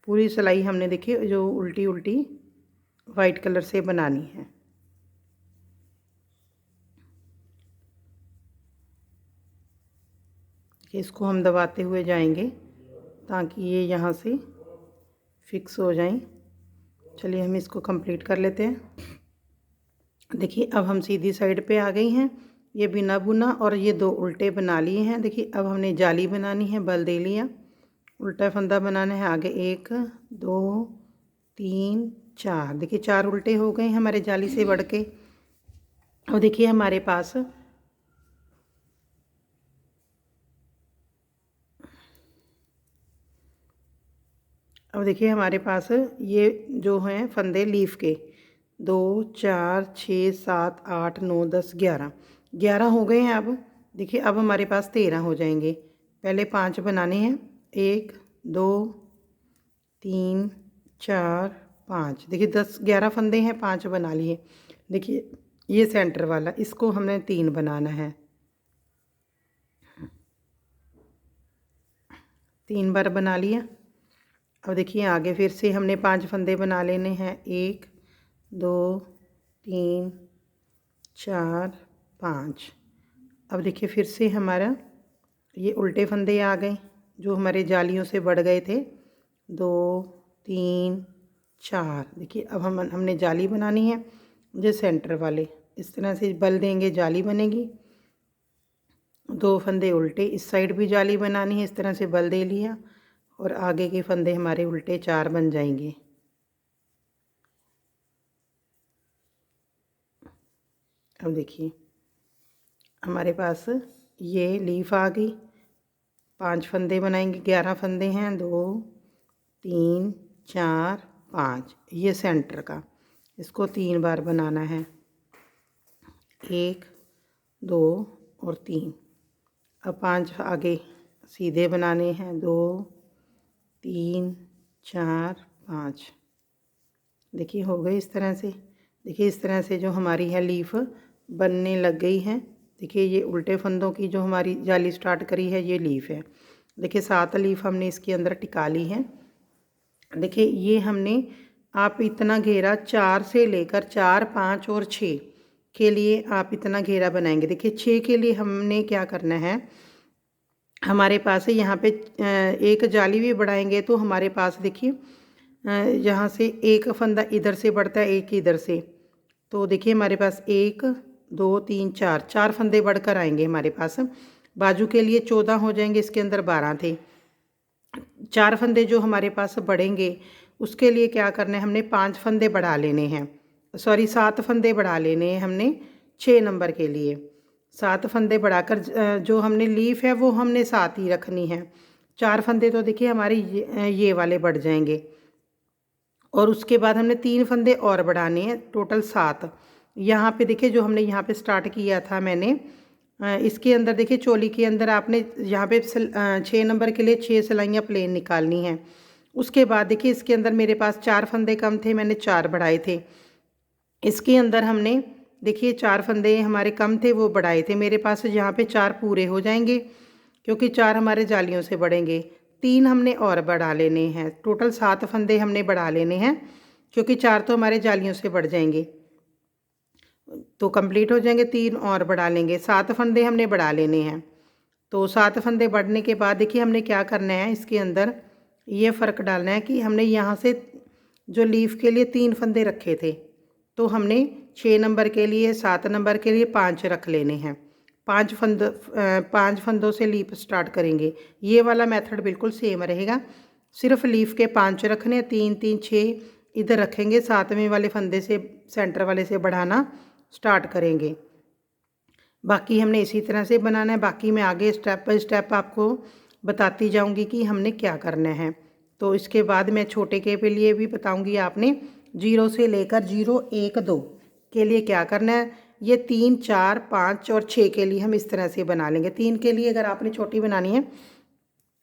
पूरी सिलाई हमने देखिए जो उल्टी उल्टी वाइट कलर से बनानी है। इसको हम दबाते हुए जाएंगे ताकि ये यहाँ से फिक्स हो जाएं। चलिए हम इसको कंप्लीट कर लेते हैं। देखिए अब हम सीधी साइड पे आ गई हैं। ये बिना बुना और ये 2 उल्टे बना लिए हैं। देखिए अब हमने जाली बनानी है, बल दे लिया, उल्टा फंदा बनाना है आगे। 1, 2, 3, 4। देखिए 4 उल्टे हो गए हमारे जाली से बढ़ के। और देखिए हमारे पास अब देखिए हमारे पास ये जो हैं फंदे लीफ के 2, 4, 6, 7, 8, 9, 10, 11 हो गए हैं। अब देखिए अब हमारे पास 13 हो जाएंगे। पहले 5 बनाने हैं। 1, 2, 3, 4, 5। देखिए 10, 11 फंदे हैं, 5 बना लिए। देखिए ये सेंटर वाला, इसको हमने 3 बनाना है। 3 बार बना लिया। अब देखिए आगे फिर से हमने 5 फंदे बना लेने हैं। 1, 2, 3, 4, 5। अब देखिए फिर से हमारा ये उल्टे फंदे आ गए जो हमारे जालियों से बढ़ गए थे। 2, 3, 4। देखिए अब हमने जाली बनानी है जो सेंटर वाले। इस तरह से बल देंगे, जाली बनेगी। 2 फंदे उल्टे, इस साइड भी जाली बनानी है, इस तरह से बल दे लिया और आगे के फंदे हमारे उल्टे 4 बन जाएंगे। अब देखिए हमारे पास ये लीफ आ गई। 5 फंदे बनाएंगे, 11 फंदे हैं। 2, 3, 4, 5। ये सेंटर का, इसको 3 बार बनाना है। 1, 2 और 3। अब 5 आगे सीधे बनाने हैं। 2, 3, 4, 5। देखिए हो गए इस तरह से। देखिए इस तरह से जो हमारी है लीफ बनने लग गई है। देखिए ये उल्टे फंदों की जो हमारी जाली स्टार्ट करी है ये लीफ है। देखिए 7 लीफ हमने इसके अंदर टिका ली है। देखिए ये हमने आप इतना घेरा 4 से लेकर 4, 5 और 6 के लिए आप इतना घेरा बनाएंगे। देखिए 6 के लिए हमने क्या करना है, हमारे पास है यहाँ पे एक जाली भी बढ़ाएंगे तो हमारे पास देखिए यहाँ से एक फंदा इधर से बढ़ता है, एक इधर से। तो देखिए हमारे पास 1, 2, 3, 4 फंदे बढ़कर आएंगे हमारे पास। बाजू के लिए 14 हो जाएंगे, इसके अंदर 12 थे। 4 फंदे जो हमारे पास बढ़ेंगे उसके लिए क्या करना है, हमने 5 फंदे बढ़ा लेने हैं, सॉरी 7 फंदे बढ़ा लेने हैं हमने 6 नंबर के लिए। 7 फंदे बढ़ाकर जो हमने लीफ है वो हमने 7 ही रखनी है। 4 फंदे तो देखिए हमारे ये वाले बढ़ जाएंगे और उसके बाद हमने 3 फंदे और बढ़ाने हैं, टोटल 7। यहाँ पे देखिए जो हमने यहाँ पे स्टार्ट किया था मैंने, इसके अंदर देखिए चोली के अंदर आपने यहाँ पे 6 नंबर के लिए 6 सिलाइयाँ प्लेन निकालनी हैं। उसके बाद देखिए इसके अंदर मेरे पास 4 फंदे कम थे, मैंने 4 बढ़ाए थे। इसके अंदर हमने देखिए 4 फंदे हमारे कम थे वो बढ़ाए थे, मेरे पास यहाँ पे 4 पूरे हो जाएंगे क्योंकि 4 हमारे जालियों से बढ़ेंगे। 3 हमने और बढ़ा लेने हैं, टोटल 7 फंदे हमने बढ़ा लेने हैं क्योंकि 4 तो हमारे जालियों से बढ़ जाएंगे तो कंप्लीट हो जाएंगे। 3 और बढ़ा लेंगे, 7 फंदे हमने बढ़ा लेने हैं। तो 7 फंदे बढ़ने के बाद देखिए हमने क्या करना है, इसके अंदर ये फ़र्क डालना है कि हमने यहाँ से जो लीफ के लिए 3 फंदे रखे थे तो हमने 6 नंबर के लिए, 7 नंबर के लिए 5 रख लेने हैं। 5 फंदों से लीफ स्टार्ट करेंगे। ये वाला मेथड बिल्कुल सेम रहेगा, सिर्फ लीफ के 5 रखने, 3, 3, 6 इधर रखेंगे, 7वें वाले फंदे से सेंटर वाले से बढ़ाना स्टार्ट करेंगे। बाकी हमने इसी तरह से बनाना है। बाकी मैं आगे स्टेप बाय स्टेप आपको बताती जाऊंगी कि हमने क्या करना है। तो इसके बाद मैं छोटे के पे लिए भी बताऊंगी आपने 0 से लेकर 0, 1, 2 के लिए क्या करना है। ये 3, 4, 5 और 6 के लिए हम इस तरह से बना लेंगे। 3 के लिए अगर आपने छोटी बनानी है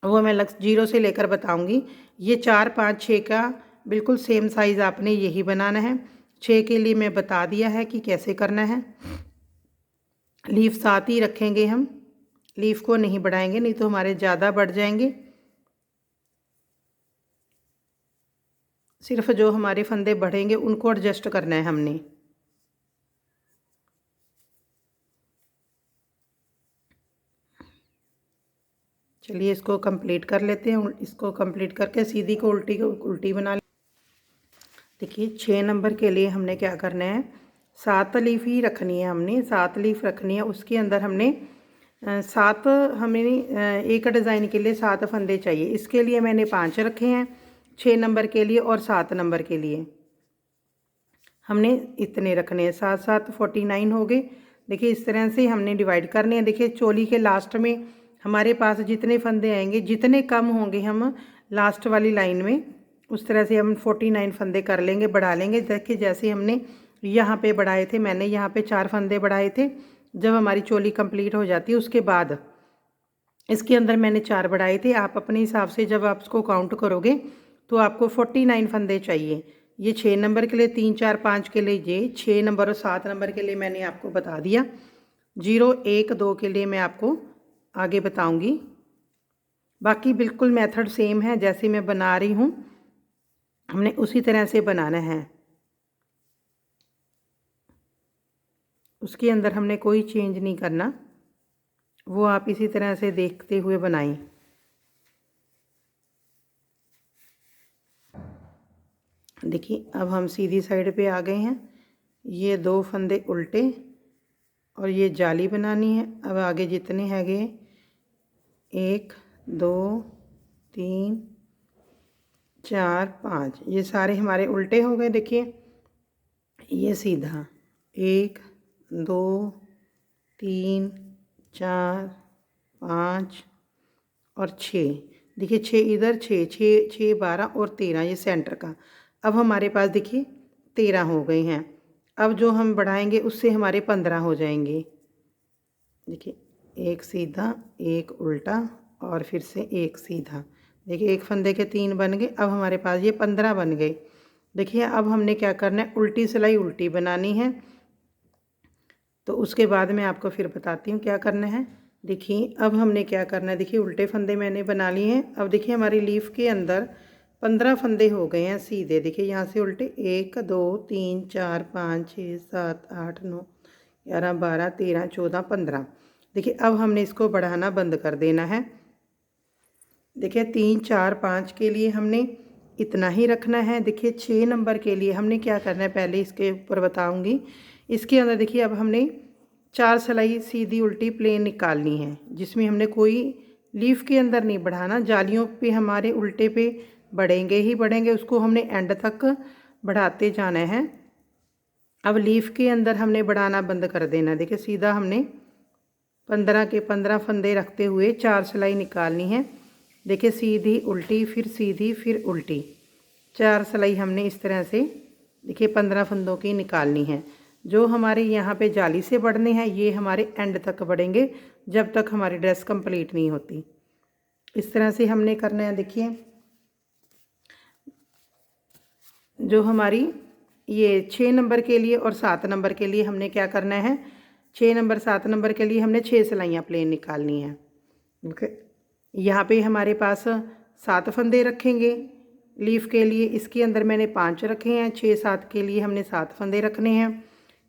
वो मैं 0 से लेकर बताऊंगी। ये 4, 5, 6 का बिल्कुल सेम साइज़ आपने यही बनाना है। 6 के लिए मैं बता दिया है कि कैसे करना है। लीफ 7 ही रखेंगे हम, लीफ को नहीं बढ़ाएंगे, नहीं तो हमारे ज़्यादा बढ़ जाएंगे। सिर्फ जो हमारे फंदे बढ़ेंगे उनको एडजस्ट करना है हमने। चलिए इसको कंप्लीट कर लेते हैं। इसको कंप्लीट करके सीधी को उल्टी बना। देखिए 6 नंबर के लिए हमने क्या करना है, 7 लीफ ही रखनी है हमने, 7 लीफ रखनी है। उसके अंदर हमने 7 हमें एक डिज़ाइन के लिए 7 फंदे चाहिए। इसके लिए मैंने 5 रखे हैं 6 नंबर के लिए और 7 नंबर के लिए हमने इतने रखने हैं। 7, 7 49 हो गए। देखिए इस तरह से हमने डिवाइड करने हैं। देखिए चोली के लास्ट में हमारे पास जितने फंदे आएंगे, जितने कम होंगे हम लास्ट वाली लाइन में, उस तरह से हम 49 फंदे कर लेंगे, बढ़ा लेंगे। देखिए जैसे हमने यहाँ पे बढ़ाए थे, मैंने यहाँ पे 4 फंदे बढ़ाए थे। जब हमारी चोली कंप्लीट हो जाती है उसके बाद इसके अंदर मैंने 4 बढ़ाए थे। आप अपने हिसाब से जब आप इसको काउंट करोगे तो आपको 49 फंदे चाहिए। ये 6 नंबर के लिए, 3, 4, 5 के लिए ये 6 नंबर और 7 नंबर के लिए मैंने आपको बता दिया। 0, 1, 2 के लिए मैं आपको आगे बताऊंगी। बाकी बिल्कुल मेथड सेम है, जैसे मैं बना रही हूँ हमने उसी तरह से बनाना है। उसके अंदर हमने कोई चेंज नहीं करना, वो आप इसी तरह से देखते हुए बनाएं। देखिए अब हम सीधी साइड पे आ गए हैं। ये 2 फंदे उल्टे और ये जाली बनानी है। अब आगे जितने हैगे 1, 2, 3, 4, 5 ये सारे हमारे उल्टे हो गए। देखिए ये सीधा 1, 2, 3, 4, 5 और 6। देखिए 6 इधर, 6, 6, 6, 12 और 13 ये सेंटर का। अब हमारे पास देखिए 13 हो गए हैं। अब जो हम बढ़ाएंगे उससे हमारे 15 हो जाएंगे। देखिए एक सीधा, एक उल्टा और फिर से एक सीधा। देखिए एक फंदे के 3 बन गए। अब हमारे पास ये 15 बन गए। देखिए अब हमने क्या करना है, उल्टी सिलाई उल्टी बनानी है। तो उसके बाद मैं आपको फिर बताती हूँ क्या करना है। देखिए अब हमने क्या करना है, देखिए उल्टे फंदे मैंने बना लिए हैं। अब देखिए हमारी लीफ के अंदर 15 फंदे हो गए हैं सीधे। देखिए यहाँ से उल्टे 1 2 3 4 5 6 7 8 9 11 12 13 14 15। देखिए अब हमने इसको बढ़ाना बंद कर देना है। देखिए 3 4 5 के लिए हमने इतना ही रखना है। देखिए 6 नंबर के लिए हमने क्या करना है, पहले इसके ऊपर बताऊंगी। इसके अंदर देखिए अब हमने 4 सिलाई सीधी उल्टी प्लेन निकालनी है, जिसमें हमने कोई लीफ के अंदर नहीं बढ़ाना। जालियों पे हमारे उल्टे पे बढ़ेंगे ही बढ़ेंगे, उसको हमने एंड तक बढ़ाते जाना है। अब लीफ के अंदर हमने बढ़ाना बंद कर देना। देखिए सीधा हमने 15 के 15 फंदे रखते हुए 4 सिलाई निकालनी है। देखिए सीधी उल्टी फिर सीधी फिर उल्टी, 4 सिलाई हमने इस तरह से देखिए 15 फंदों की निकालनी है। जो हमारे यहाँ पे जाली से बढ़ने हैं ये हमारे एंड तक बढ़ेंगे जब तक हमारी ड्रेस कंप्लीट नहीं होती। इस तरह से हमने करना है। देखिए जो हमारी ये 6 नंबर के लिए और 7 नंबर के लिए हमने क्या करना है, 6 नंबर 7 नंबर के लिए हमने 6 सिलाइयाँ प्लेन निकालनी है। यहाँ पे हमारे पास 7 फंदे रखेंगे लीफ के लिए, इसके अंदर मैंने 5 रखे हैं। 6 7 के लिए हमने 7 फंदे रखने हैं,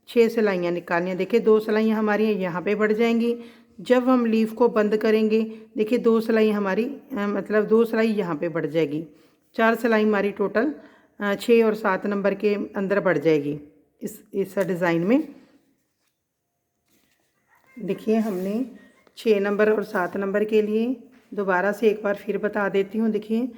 6 सिलाइयाँ निकालनी हैं। देखिए 2 सिलाइयाँ हमारी यहाँ पे बढ़ जाएंगी। जब हम लीफ को बंद करेंगे देखिए 2 सिलाई हमारी मतलब 2 सिलाई यहाँ पे बढ़ जाएगी। 4 सिलाई हमारी टोटल 6 और 7 नंबर के अंदर बढ़ जाएगी इस डिज़ाइन में। देखिए हमने 6 नंबर और 7 नंबर के लिए दोबारा से एक बार फिर बता देती हूँ। देखिए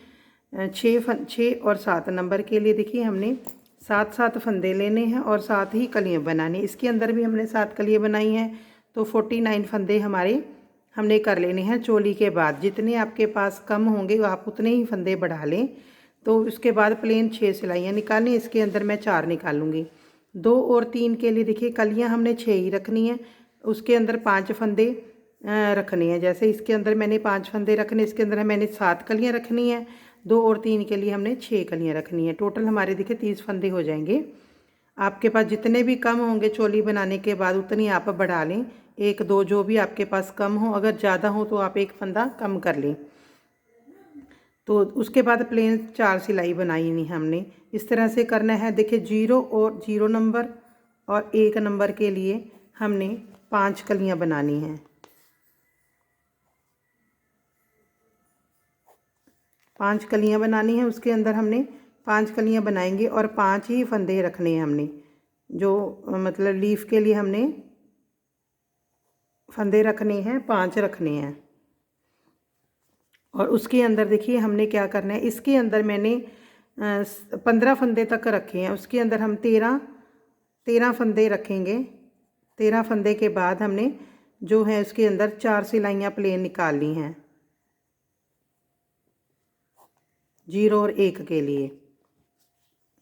6 और 7 नंबर के लिए देखिए हमने 7 फंदे लेने हैं और 7 ही कलियाँ बनानी। इसके अंदर भी हमने 7 कलियाँ बनाई हैं, तो 49 फंदे हमारे हमने कर लेने हैं चोली के बाद। जितने आपके पास कम होंगे आप उतने ही फंदे बढ़ा लें। तो उसके बाद प्लेन 6 सिलाइयाँ निकालनी, इसके अंदर मैं 4 निकालूंगी। 2 और 3 के लिए देखिए कलियाँ हमने 6 ही रखनी है, उसके अंदर 5 फंदे रखने हैं। जैसे इसके अंदर मैंने 5 फंदे रखने, इसके अंदर मैंने 7 कलियाँ रखनी है। 2 और 3 के लिए हमने 6 कलियाँ रखनी है। टोटल हमारे देखिए 30 फंदे हो जाएंगे। आपके पास जितने भी कम होंगे चोली बनाने के बाद उतनी आप बढ़ा लें, 1 2 जो भी आपके पास कम हो। अगर ज़्यादा हो तो आप 1 फंदा कम कर लें। तो उसके बाद प्लेन 4 सिलाई बनाई नहीं हमने। इस तरह से करना है। देखिए 0 नंबर और 1 नंबर के लिए हमने 5 कलियां बनानी हैं। 5 कलियां बनानी है, उसके अंदर हमने 5 कलियां बनाएंगे और 5 ही फंदे रखने हैं हमने। जो मतलब लीफ के लिए हमने फंदे रखने हैं, 5 रखने हैं। और उसके अंदर देखिए हमने क्या करना है, इसके अंदर मैंने 15 फंदे तक रखे हैं, उसके अंदर हम 13 फंदे रखेंगे। 13 फंदे के बाद हमने जो है उसके अंदर 4 सिलाइयाँ प्लेन निकालनी हैं 0 और 1 के लिए।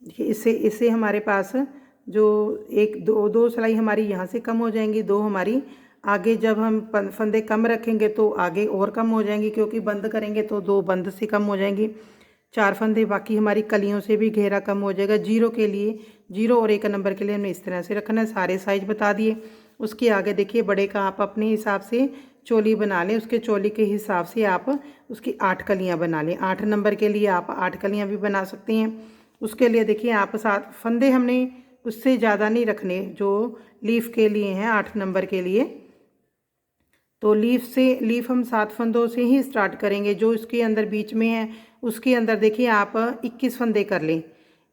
देखिए इससे हमारे पास जो 2 सिलाई हमारी यहाँ से कम हो जाएंगी, 2 हमारी आगे जब हम फंदे कम रखेंगे तो आगे और कम हो जाएंगी, क्योंकि बंद करेंगे तो 2 बंद से कम हो जाएंगी। 4 फंदे बाकी हमारी कलियों से भी घेरा कम हो जाएगा। 0 के लिए 0 और 1 नंबर के लिए हमने इस तरह से रखना है। सारे साइज बता दिए। उसके आगे देखिए बड़े का आप अपने हिसाब से चोली बना लें, उसके चोली के हिसाब से आप उसकी 8 कलियाँ बना लें। 8 नंबर के लिए आप 8 कलियाँ भी बना सकते हैं। उसके लिए देखिए आप 7 फंदे हमने उससे ज़्यादा नहीं रखने जो लीफ के लिए हैं 8 नंबर के लिए। तो लीफ हम 7 फंदों से ही स्टार्ट करेंगे। जो इसके अंदर बीच में है उसके अंदर देखिए आप 21 फंदे कर लें,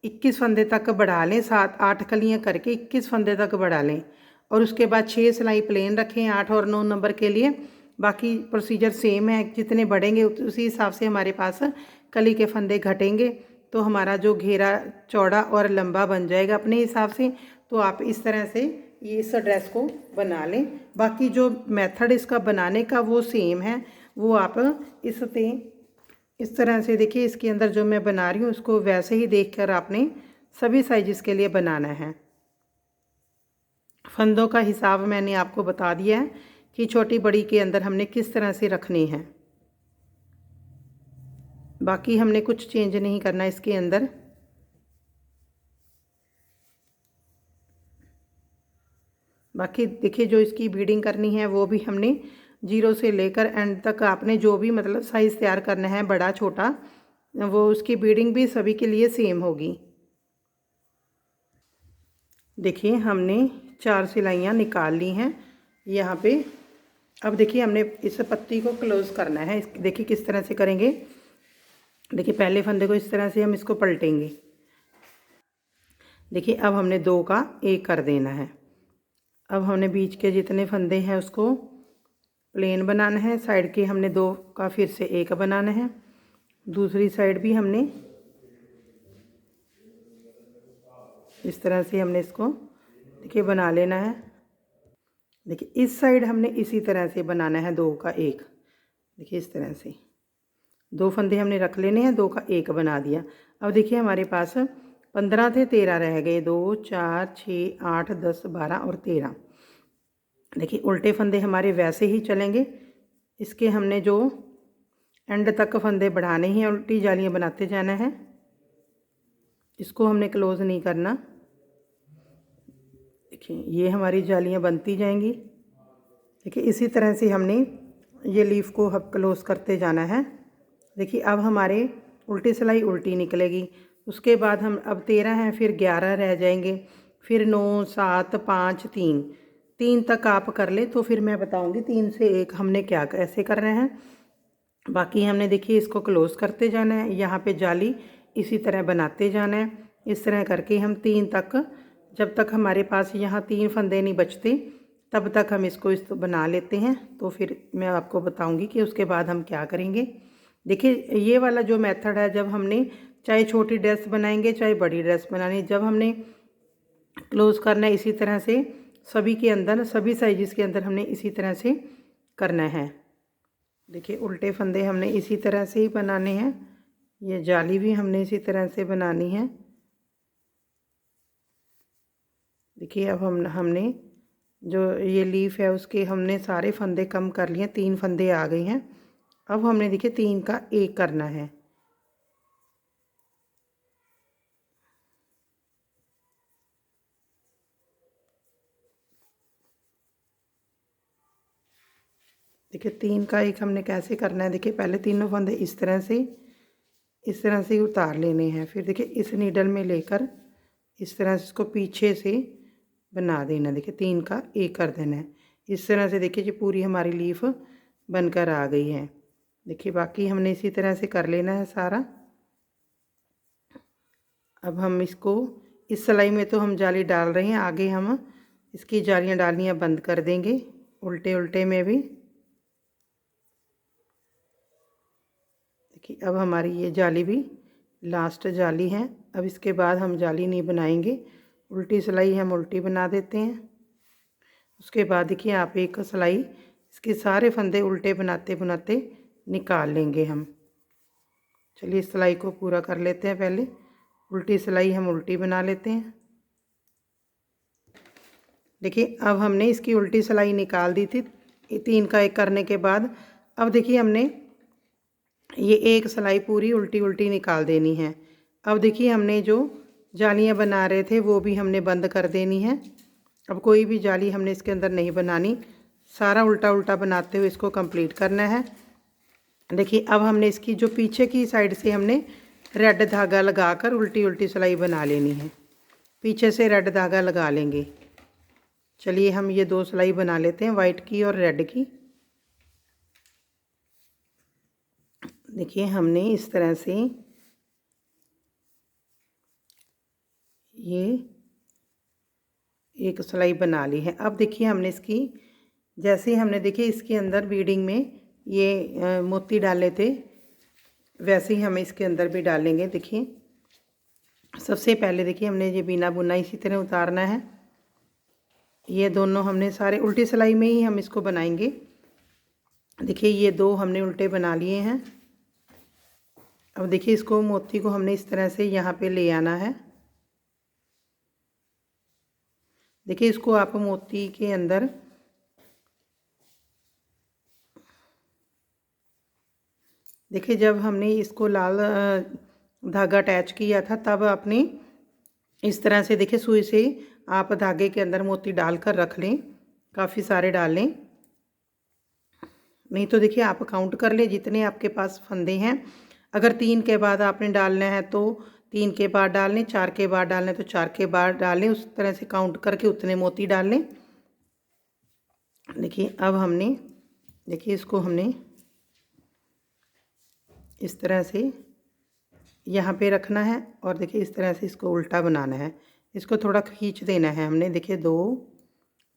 21 फंदे तक बढ़ा लें। 7 8 कलियाँ करके 21 फंदे तक बढ़ा लें। और उसके बाद 6 सिलाई प्लेन रखें 8 और 9 नंबर के लिए। बाकी प्रोसीजर सेम है, जितने बढ़ेंगे उसी हिसाब से हमारे पास कली के फंदे घटेंगे, तो हमारा जो घेरा चौड़ा और लंबा बन जाएगा अपने हिसाब से। तो आप इस तरह से ये इस ड्रेस को बना लें। बाकी जो मेथड इसका बनाने का वो सेम है, वो आप इस तरह से देखिए इसके अंदर जो मैं बना रही हूँ उसको वैसे ही देखकर आपने सभी साइज़ के लिए बनाना है। फंदों का हिसाब मैंने आपको बता दिया है कि छोटी बड़ी के अंदर हमने किस तरह से रखने हैं। बाकी हमने कुछ चेंज नहीं करना इसके अंदर। बाकी देखिए जो इसकी बीडिंग करनी है वो भी हमने 0 से लेकर एंड तक आपने जो भी मतलब साइज़ तैयार करना है बड़ा छोटा, वो उसकी बीडिंग भी सभी के लिए सेम होगी। देखिए हमने 4 सिलाइयाँ निकाल ली हैं यहाँ पे। अब देखिए हमने इस पत्ती को क्लोज़ करना है। देखिए किस तरह से करेंगे। देखिए पहले फंदे को इस तरह से हम इसको पलटेंगे। देखिए अब हमने 2 का 1 कर देना है। अब हमने बीच के जितने फंदे हैं उसको प्लेन बनाना है। साइड के हमने 2 का फिर से 1 बनाना है। दूसरी साइड भी हमने इस तरह से हमने इसको देखिए बना लेना है। देखिए इस साइड हमने इसी तरह से बनाना है 2 का 1। देखिए इस तरह से 2 फंदे हमने रख लेने हैं, 2 का 1 बना दिया। अब देखिए हमारे पास 15 थे, 13 रह गए। 2 4 6 8 10 12 और 13। देखिए उल्टे फंदे हमारे वैसे ही चलेंगे। इसके हमने जो एंड तक फंदे बढ़ाने हैं, उल्टी जालियाँ बनाते जाना है। इसको हमने क्लोज़ नहीं करना। देखिए ये हमारी जालियाँ बनती जाएंगी। देखिए इसी तरह से हमने ये लीफ को अब क्लोज़ करते जाना है। देखिए अब हमारे उल्टी सिलाई उल्टी निकलेगी। उसके बाद हम अब 13 हैं, फिर 11 रह जाएंगे, फिर 9 7 5 3 तक आप कर ले तो फिर मैं बताऊंगी 3 से 1 हमने क्या कैसे कर रहे हैं। बाकी हमने देखिए इसको क्लोज़ करते जाना है। यहाँ पे जाली इसी तरह बनाते जाना है। इस तरह करके हम 3 तक, जब तक हमारे पास यहाँ 3 फंदे नहीं बचते तब तक हम इसको बना लेते हैं। तो फिर मैं आपको बताऊंगी कि उसके बाद हम क्या करेंगे। देखिए ये वाला जो मेथड है, जब हमने चाहे छोटी ड्रेस बनाएंगे चाहे बड़ी ड्रेस बनानी, जब हमने क्लोज़ करना है इसी तरह से सभी के अंदर, सभी साइज़ के अंदर हमने इसी तरह से करना है। देखिए उल्टे फंदे हमने इसी तरह से ही बनाने हैं। ये जाली भी हमने इसी तरह से बनानी है। देखिए अब हमने जो ये लीफ है उसके हमने सारे फंदे कम कर लिए, 3 फंदे आ गए हैं। अब हमने देखिए 3 का 1 करना है। देखिए 3 का 1 हमने कैसे करना है। देखिए पहले तीनों फंदे इस तरह से उतार लेने हैं। फिर देखिए इस नीडल में लेकर इस तरह से इसको पीछे से बना देना। देखिए 3 का 1 कर देना है। इस तरह से देखिए जी पूरी हमारी लीफ बनकर आ गई है। देखिए बाकी हमने इसी तरह से कर लेना है सारा। अब हम इसको इस सिलाई में तो हम जाली डाल रहे हैं, आगे हम इसकी जालियाँ डालनियाँ बंद कर देंगे उल्टे उल्टे में भी। देखिए अब हमारी ये जाली भी लास्ट जाली है। अब इसके बाद हम जाली नहीं बनाएंगे, उल्टी सिलाई हम उल्टी बना देते हैं। उसके बाद देखिए आप एक सिलाई इसके सारे फंदे उल्टे बनाते बनाते निकाल लेंगे हम। चलिए सिलाई को पूरा कर लेते हैं। पहले उल्टी सिलाई हम उल्टी बना लेते हैं। देखिए अब हमने इसकी उल्टी सिलाई निकाल दी थी 3 का 1 करने के बाद। अब देखिए हमने ये एक सिलाई पूरी उल्टी उल्टी निकाल देनी है। अब देखिए हमने जो जालियाँ बना रहे थे वो भी हमने बंद कर देनी है। अब कोई भी जाली हमने इसके अंदर नहीं बनानी, सारा उल्टा उल्टा बनाते हुए इसको कंप्लीट करना है। देखिए अब हमने इसकी जो पीछे की साइड से हमने रेड धागा लगाकर उल्टी उल्टी सिलाई बना लेनी है। पीछे से रेड धागा लगा लेंगे। चलिए हम ये 2 सिलाई बना लेते हैं, वाइट की और रेड की। देखिए हमने इस तरह से ये एक सिलाई बना ली है। अब देखिए हमने इसकी, जैसे हमने देखिए इसके अंदर बीडिंग में ये मोती डाले थे, वैसे ही हमें इसके अंदर भी डालेंगे। देखिए सबसे पहले देखिए हमने ये बिना बुना इसी तरह उतारना है। ये दोनों हमने सारे उल्टी सिलाई में ही हम इसको बनाएंगे। देखिए ये 2 हमने उल्टे बना लिए हैं। अब देखिए इसको मोती को हमने इस तरह से यहाँ पे ले आना है। देखिए इसको आप मोती के अंदर देखिए जब हमने इसको लाल धागा अटैच किया था तब आपने इस तरह से देखिए सुई से आप धागे के अंदर मोती डालकर रख लें। काफ़ी सारे डाल लें, नहीं तो देखिए आप काउंट कर लें जितने आपके पास फंदे हैं। अगर 3 के बाद आपने डालना है तो 3 के बाद डाल लें, 4 के बाद डालना है तो 4 के बाद डालें, उस तरह से काउंट करके उतने मोती डाल लें। देखिए अब हमने देखिए इसको हमने इस तरह से यहाँ पे रखना है और देखिए इस तरह से इसको उल्टा बनाना है। इसको थोड़ा खींच देना है हमने। देखिए 2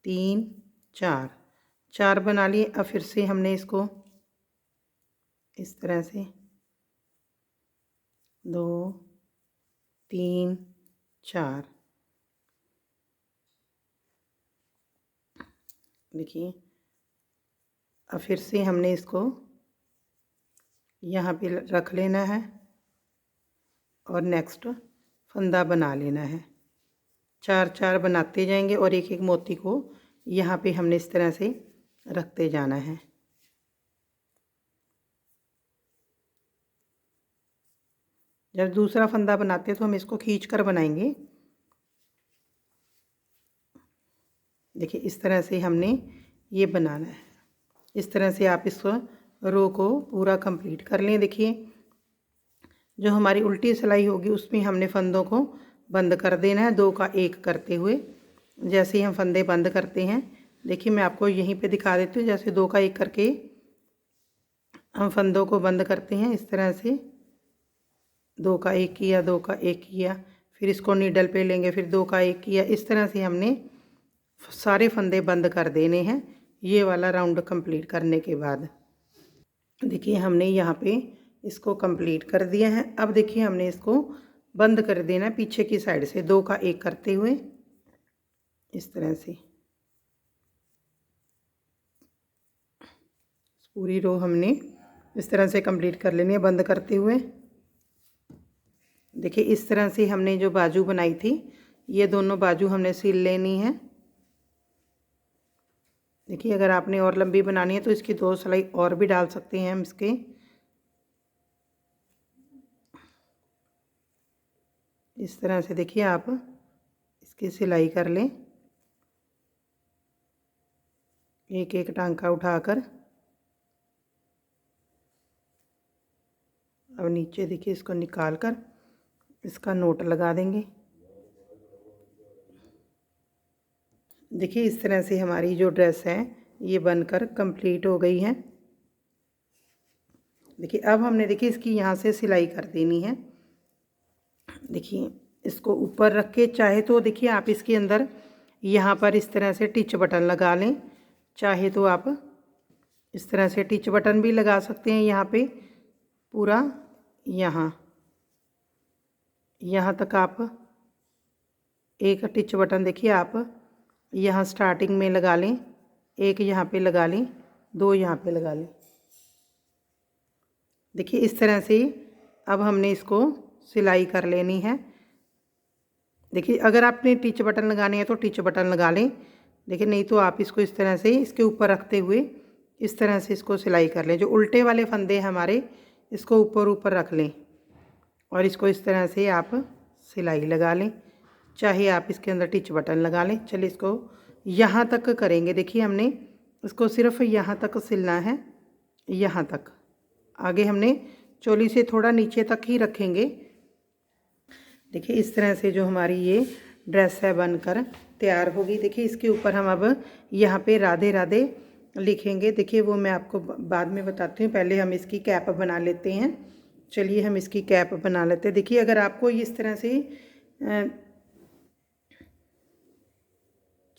3 4 4 बना लिए। अब फिर से हमने इसको इस तरह से 2 3 4 देखिए अब फिर से हमने इसको यहाँ पे रख लेना है और नेक्स्ट फंदा बना लेना है। 4 4 बनाते जाएंगे और एक एक मोती को यहाँ पे हमने इस तरह से रखते जाना है। जब दूसरा फंदा बनाते हैं तो हम इसको खींच कर बनाएंगे। देखिए इस तरह से हमने ये बनाना है। इस तरह से आप इस रो को पूरा कंप्लीट कर लें। देखिए जो हमारी उल्टी सिलाई होगी उसमें हमने फंदों को बंद कर देना है 2 का 1 करते हुए। जैसे ही हम फंदे बंद करते हैं, देखिए मैं आपको यहीं पे दिखा देती हूँ। जैसे 2 का 1 करके हम फंदों को बंद करते हैं, इस तरह से 2 का 1 किया, 2 का 1 किया, फिर इसको नीडल पे लेंगे, फिर 2 का 1 किया। इस तरह से हमने सारे फंदे बंद कर देने हैं ये वाला राउंड कंप्लीट करने के बाद। देखिए हमने यहाँ पे इसको कंप्लीट कर दिया है। अब देखिए हमने इसको बंद कर देना है पीछे की साइड से 2 का 1 करते हुए, इस तरह से पूरी रो हमने इस तरह से कंप्लीट कर लेनी है बंद करते हुए। देखिए इस तरह से हमने जो बाजू बनाई थी ये दोनों बाजू हमने सिल लेनी है। देखिए अगर आपने और लंबी बनानी है तो इसकी 2 सिलाई और भी डाल सकते हैं हम इसके। इस तरह से देखिए आप इसकी सिलाई कर लें, एक एक टांका उठाकर। अब नीचे देखिए इसको निकाल कर इसका नोट लगा देंगे। देखिए इस तरह से हमारी जो ड्रेस है ये बनकर कंप्लीट हो गई है। देखिए अब हमने देखिए इसकी यहाँ से सिलाई कर देनी है। देखिए इसको ऊपर रख के चाहे तो देखिए आप इसके अंदर यहाँ पर इस तरह से टिच बटन लगा लें, चाहे तो आप इस तरह से टिच बटन भी लगा सकते हैं। यहाँ पे पूरा यहाँ तक आप एक टिच बटन देखिए आप यहाँ स्टार्टिंग में लगा लें, एक यहाँ पे लगा लें, 2 यहाँ पे लगा लें। देखिए इस तरह से अब हमने इसको सिलाई कर लेनी है। देखिए अगर आपने टिच बटन लगाने हैं तो टिच बटन लगा लें, देखिए नहीं तो आप इसको इस तरह से इसके ऊपर रखते हुए इस तरह से इसको सिलाई कर लें। जो उल्टे वाले फंदे हमारे इसको ऊपर रख लें और इसको इस तरह से आप सिलाई लगा लें, चाहे आप इसके अंदर टिच बटन लगा लें। चलिए इसको यहाँ तक करेंगे। देखिए हमने इसको सिर्फ यहाँ तक सिलना है, यहाँ तक। आगे हमने चोली से थोड़ा नीचे तक ही रखेंगे। देखिए इस तरह से जो हमारी ये ड्रेस है बनकर तैयार होगी। देखिए इसके ऊपर हम अब यहाँ पे राधे राधे लिखेंगे। देखिए वो मैं आपको बाद में बताती हूँ, पहले हम इसकी कैप बना लेते हैं। चलिए हम इसकी कैप बना लेते हैं। देखिए अगर आपको इस तरह से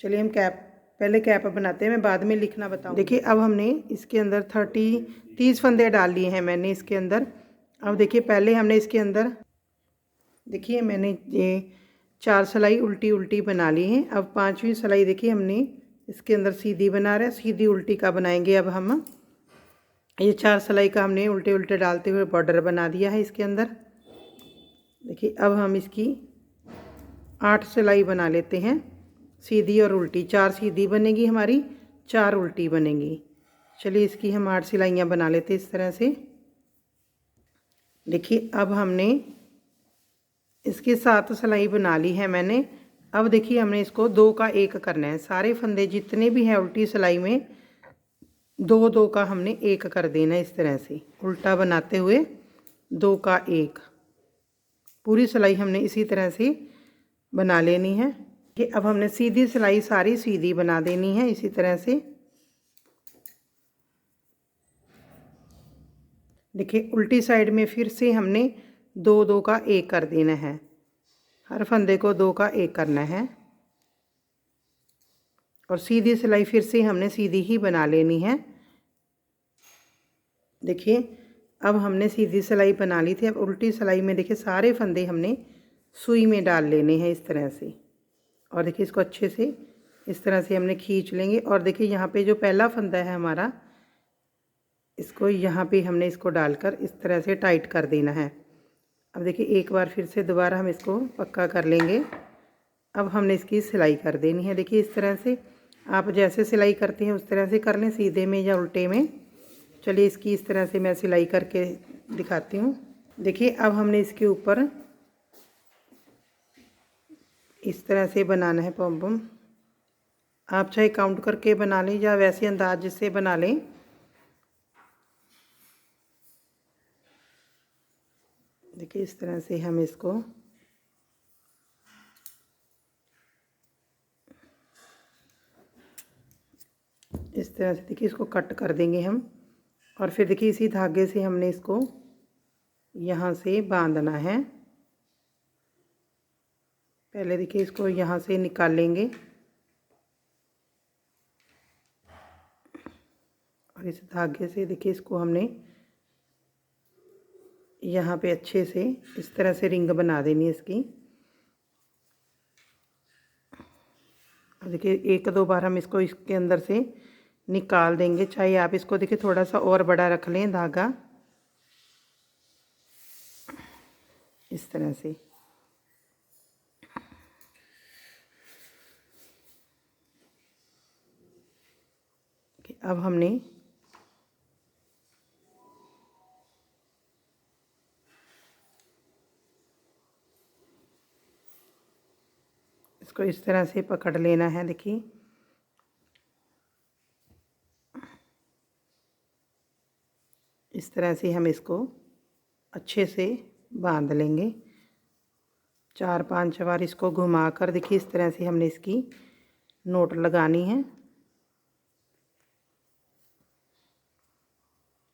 चलिए हम पहले कैप बनाते हैं, मैं बाद में लिखना बताऊँ। देखिए अब हमने इसके अंदर 30 फंदे डाल लिए हैं मैंने इसके अंदर। अब देखिए पहले हमने इसके अंदर देखिए मैंने ये 4 सिलाई उल्टी बना ली है। अब 5वीं सिलाई देखिए हमने इसके अंदर सीधी बना रहे हैं, सीधी उल्टी का बनाएंगे। अब हम ये 4 सिलाई का हमने उल्टे डालते हुए बॉर्डर बना दिया है इसके अंदर। देखिए अब हम इसकी 8 सिलाई बना लेते हैं, सीधी और उल्टी। 4 सीधी बनेगी हमारी, 4 उल्टी बनेंगी। चलिए इसकी हम 8 सिलाइयाँ बना लेते हैं इस तरह से। देखिए अब हमने इसकी 7 सिलाई बना ली है मैंने। अब देखिए हमने इसको 2 का 1 करना है। सारे फंदे जितने भी हैं उल्टी सिलाई में 2 2 का हमने 1 कर देना है। इस तरह से उल्टा बनाते हुए 2 का 1 पूरी सिलाई हमने इसी तरह से बना लेनी है कि अब हमने सीधी सिलाई सारी सीधी बना देनी है इसी तरह से। देखिए उल्टी साइड में फिर से हमने 2 2 का 1 कर देना है। हर फंदे को 2 का 1 करना है और सीधी सिलाई फिर से हमने सीधी ही बना लेनी है। देखिए अब हमने सीधी सिलाई बना ली थी। अब उल्टी सिलाई में देखिए सारे फंदे हमने सुई में डाल लेने हैं इस तरह से। और देखिए इसको अच्छे से इस तरह से हमने खींच लेंगे। और देखिए यहाँ पे जो पहला फंदा है हमारा, इसको यहाँ पे हमने इसको डालकर इस तरह से टाइट कर देना है। अब देखिए एक बार फिर से दोबारा हम इसको पक्का कर लेंगे। अब हमने इसकी सिलाई कर देनी है। देखिए इस तरह से आप जैसे सिलाई करते हैं उस तरह से कर लें, सीधे में या उल्टे में। चलिए इसकी इस तरह से मैं सिलाई करके दिखाती हूँ। देखिए अब हमने इसके ऊपर इस तरह से बनाना है पॉम पॉम। आप चाहे काउंट करके बना लें या वैसे अंदाज से बना लें। देखिए इस तरह से हम इसको इस तरह से देखिए इसको कट कर देंगे हम। और फिर देखिए इसी धागे से हमने इसको यहाँ से बांधना है। पहले देखिए इसको यहाँ से निकाल लेंगे और इस धागे से देखिए इसको हमने यहाँ पे अच्छे से इस तरह से रिंग बना देनी है इसकी। अब देखिए 1-2 बार हम इसको इसके अंदर से निकाल देंगे। चाहे आप इसको देखिए थोड़ा सा और बड़ा रख लें धागा इस तरह से। अब हमने इसको इस तरह से पकड़ लेना है। देखिए इस तरह से हम इसको अच्छे से बांध लेंगे। 4-5 बार इसको घुमाकर देखिए इस तरह से हमने इसकी नोट लगानी है।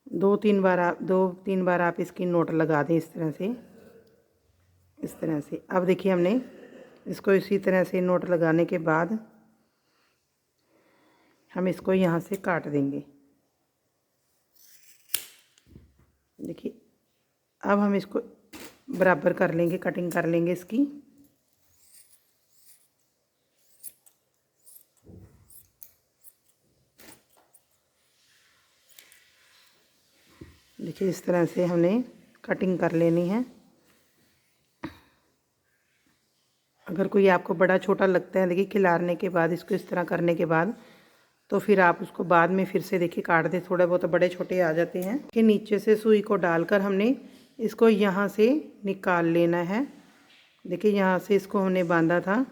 2-3 बार आप इसकी नोट लगा दें इस तरह से, इस तरह से। अब देखिए हमने इसको इसी तरह से नोट लगाने के बाद हम इसको यहाँ से काट देंगे। देखिए अब हम इसको बराबर कर लेंगे, कटिंग कर लेंगे इसकी। देखिए इस तरह से हमने कटिंग कर लेनी है। अगर कोई आपको बड़ा छोटा लगता है देखिए खिलारने के बाद, इसको इस तरह करने के बाद, तो फिर आप उसको बाद में फिर से देखिए काट दें। थोड़े बहुत बड़े छोटे आ जाते हैं कि नीचे से सुई को डालकर हमने इसको यहाँ से निकाल लेना है। देखिए यहाँ से इसको हमने बांधा था,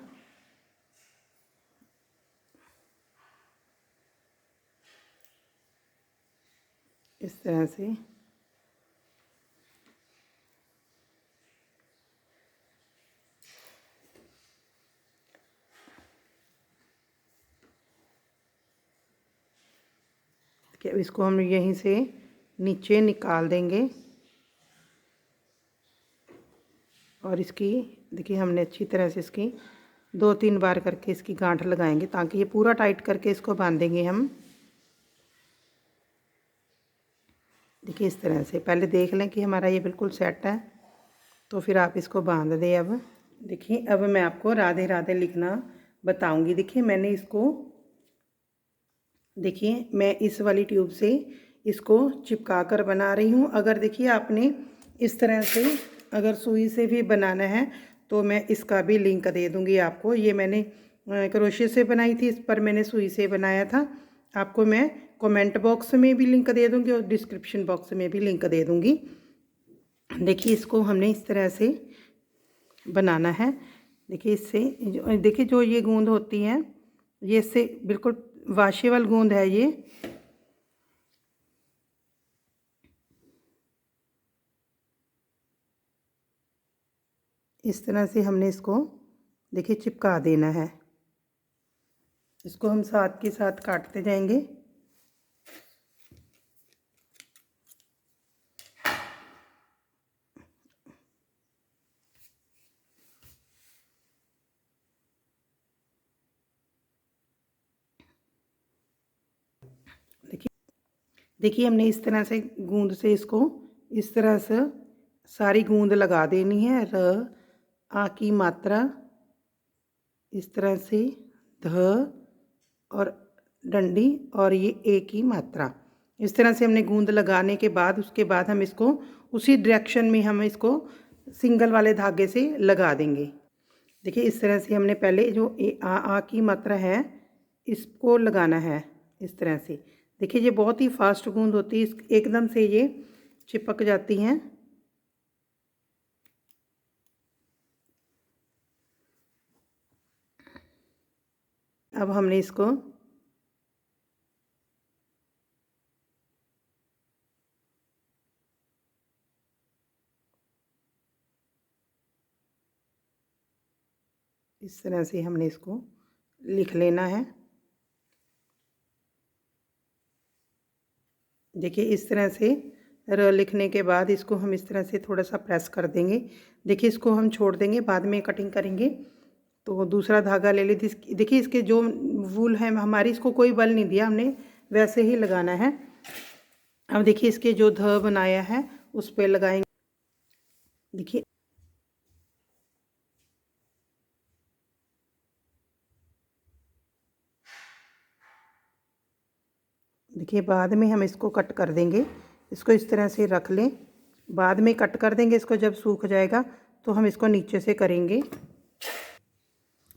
इस तरह से। कि अब इसको हम यहीं से नीचे निकाल देंगे और इसकी देखिए हमने अच्छी तरह से इसकी 2-3 बार करके इसकी गांठ लगाएंगे ताकि ये पूरा टाइट करके इसको बांधेंगे हम। देखिए इस तरह से पहले देख लें कि हमारा ये बिल्कुल सेट है, तो फिर आप इसको बांध दें। अब देखिए अब मैं आपको राधे राधे लिखना बताऊंगी। देखिए मैंने इसको, देखिए मैं इस वाली ट्यूब से इसको चिपका कर बना रही हूँ। अगर देखिए आपने इस तरह से अगर सुई से भी बनाना है तो मैं इसका भी लिंक दे दूँगी आपको। ये मैंने क्रोशे से बनाई थी, इस पर मैंने सुई से बनाया था। आपको मैं कमेंट बॉक्स में भी लिंक दे दूँगी और डिस्क्रिप्शन बॉक्स में भी लिंक दे दूँगी। देखिए इसको हमने इस तरह से बनाना है। देखिए इससे देखिए जो ये गूंद होती है ये इससे बिल्कुल वाशेबल गूंद है ये। इस तरह से हमने इसको देखिए चिपका देना है। इसको हम साथ के साथ काटते जाएंगे। देखिए देखिए हमने इस तरह से गूंद से इसको इस तरह से सारी गूंद लगा देनी है। र आ की मात्रा इस तरह से, ध और डंडी और ये ए की मात्रा, इस तरह से हमने गूंद लगाने के बाद उसके बाद हम इसको उसी डायरेक्शन में हम इसको सिंगल वाले धागे से लगा देंगे। देखिए इस तरह से हमने पहले जो आ की मात्रा है इसको लगाना है इस तरह से। देखिए ये बहुत ही फास्ट गूंद होती है, एकदम से ये चिपक जाती हैं। अब हमने इसको इस तरह से हमने इसको लिख लेना है। देखिए इस तरह से र लिखने के बाद इसको हम इस तरह से थोड़ा सा प्रेस कर देंगे। देखिए इसको हम छोड़ देंगे, बाद में कटिंग करेंगे। तो दूसरा धागा ले लीजिए। देखिए इसके जो वूल है हमारी, इसको कोई बल नहीं दिया हमने, वैसे ही लगाना है। अब देखिए इसके जो ध बनाया है उस पे लगाएंगे। देखिए देखिए बाद में हम इसको कट कर देंगे। इसको इस तरह से रख लें, बाद में कट कर देंगे इसको। जब सूख जाएगा तो हम इसको नीचे से करेंगे।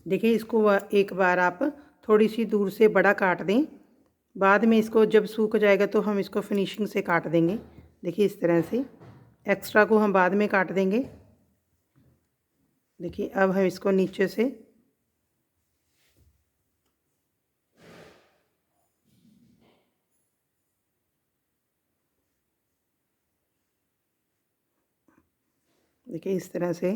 देखिए इसको एक बार आप थोड़ी सी दूर से बड़ा काट दें, बाद में इसको जब सूख जाएगा तो हम इसको फिनिशिंग से काट देंगे। देखिए इस तरह से एक्स्ट्रा को हम बाद में काट देंगे। देखिए अब हम इसको नीचे से देखिए इस तरह से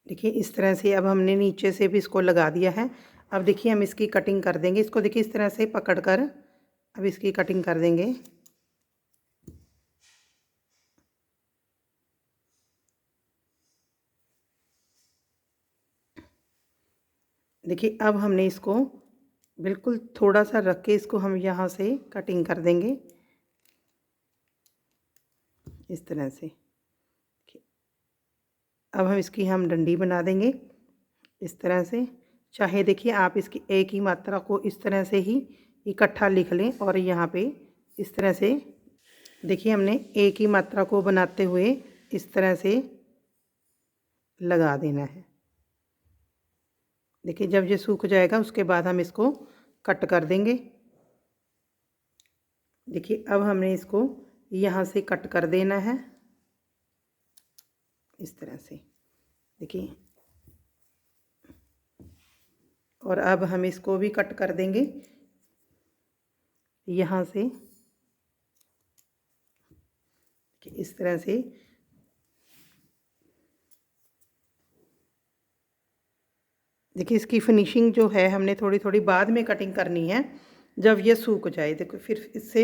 देखिए इस तरह से अब हमने नीचे से भी इसको लगा दिया है। अब देखिए हम इसकी कटिंग कर देंगे। इसको देखिए इस तरह से पकड़कर अब इसकी कटिंग कर देंगे। देखिए अब हमने इसको बिल्कुल थोड़ा सा रख के इसको हम यहाँ से कटिंग कर देंगे इस तरह से। अब हम इसकी डंडी बना देंगे इस तरह से। चाहे देखिए आप इसकी ए की मात्रा को इस तरह से ही इकट्ठा लिख लें और यहाँ पे इस तरह से देखिए हमने ए की मात्रा को बनाते हुए इस तरह से लगा देना है। देखिए जब ये सूख जाएगा उसके बाद हम इसको कट कर देंगे। देखिए अब हमने इसको यहाँ से कट कर देना है इस तरह से। देखिए और अब हम इसको भी कट कर देंगे यहाँ से इस तरह से। देखिए इसकी फिनिशिंग जो है हमने थोड़ी थोड़ी बाद में कटिंग करनी है जब ये सूख जाए। देखो फिर इससे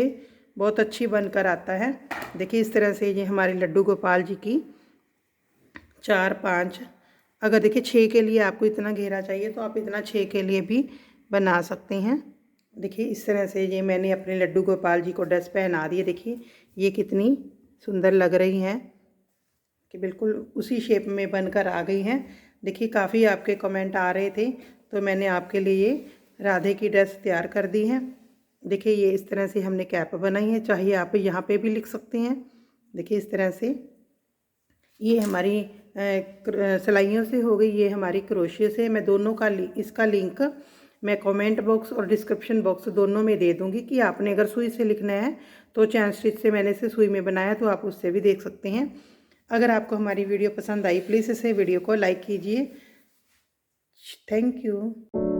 बहुत अच्छी बनकर आता है। देखिए इस तरह से ये हमारे लड्डू गोपाल जी की 4-5, अगर देखिए 6 के लिए आपको इतना घेरा चाहिए तो आप इतना 6 के लिए भी बना सकते हैं। देखिए इस तरह से ये मैंने अपने लड्डू गोपाल जी को ड्रेस पहना दी है। देखिए ये कितनी सुंदर लग रही हैं कि बिल्कुल उसी शेप में बनकर आ गई हैं। देखिए काफ़ी आपके कमेंट आ रहे थे तो मैंने आपके लिए राधे की ड्रेस तैयार कर दी है। देखिए ये इस तरह से हमने कैप बनाई है, चाहे आप यहाँ पे भी लिख सकते हैं। देखिए इस तरह से ये हमारी सिलाइयों से हो गई, ये हमारी क्रोशिया से। मैं दोनों का इसका लिंक मैं कमेंट बॉक्स और डिस्क्रिप्शन बॉक्स दोनों में दे दूंगी कि आपने अगर सुई से लिखना है तो चैन स्टिच से मैंने इसे सुई में बनाया, तो आप उससे भी देख सकते हैं। अगर आपको हमारी वीडियो पसंद आई प्लीज़ इसे वीडियो को लाइक कीजिए। Thank you.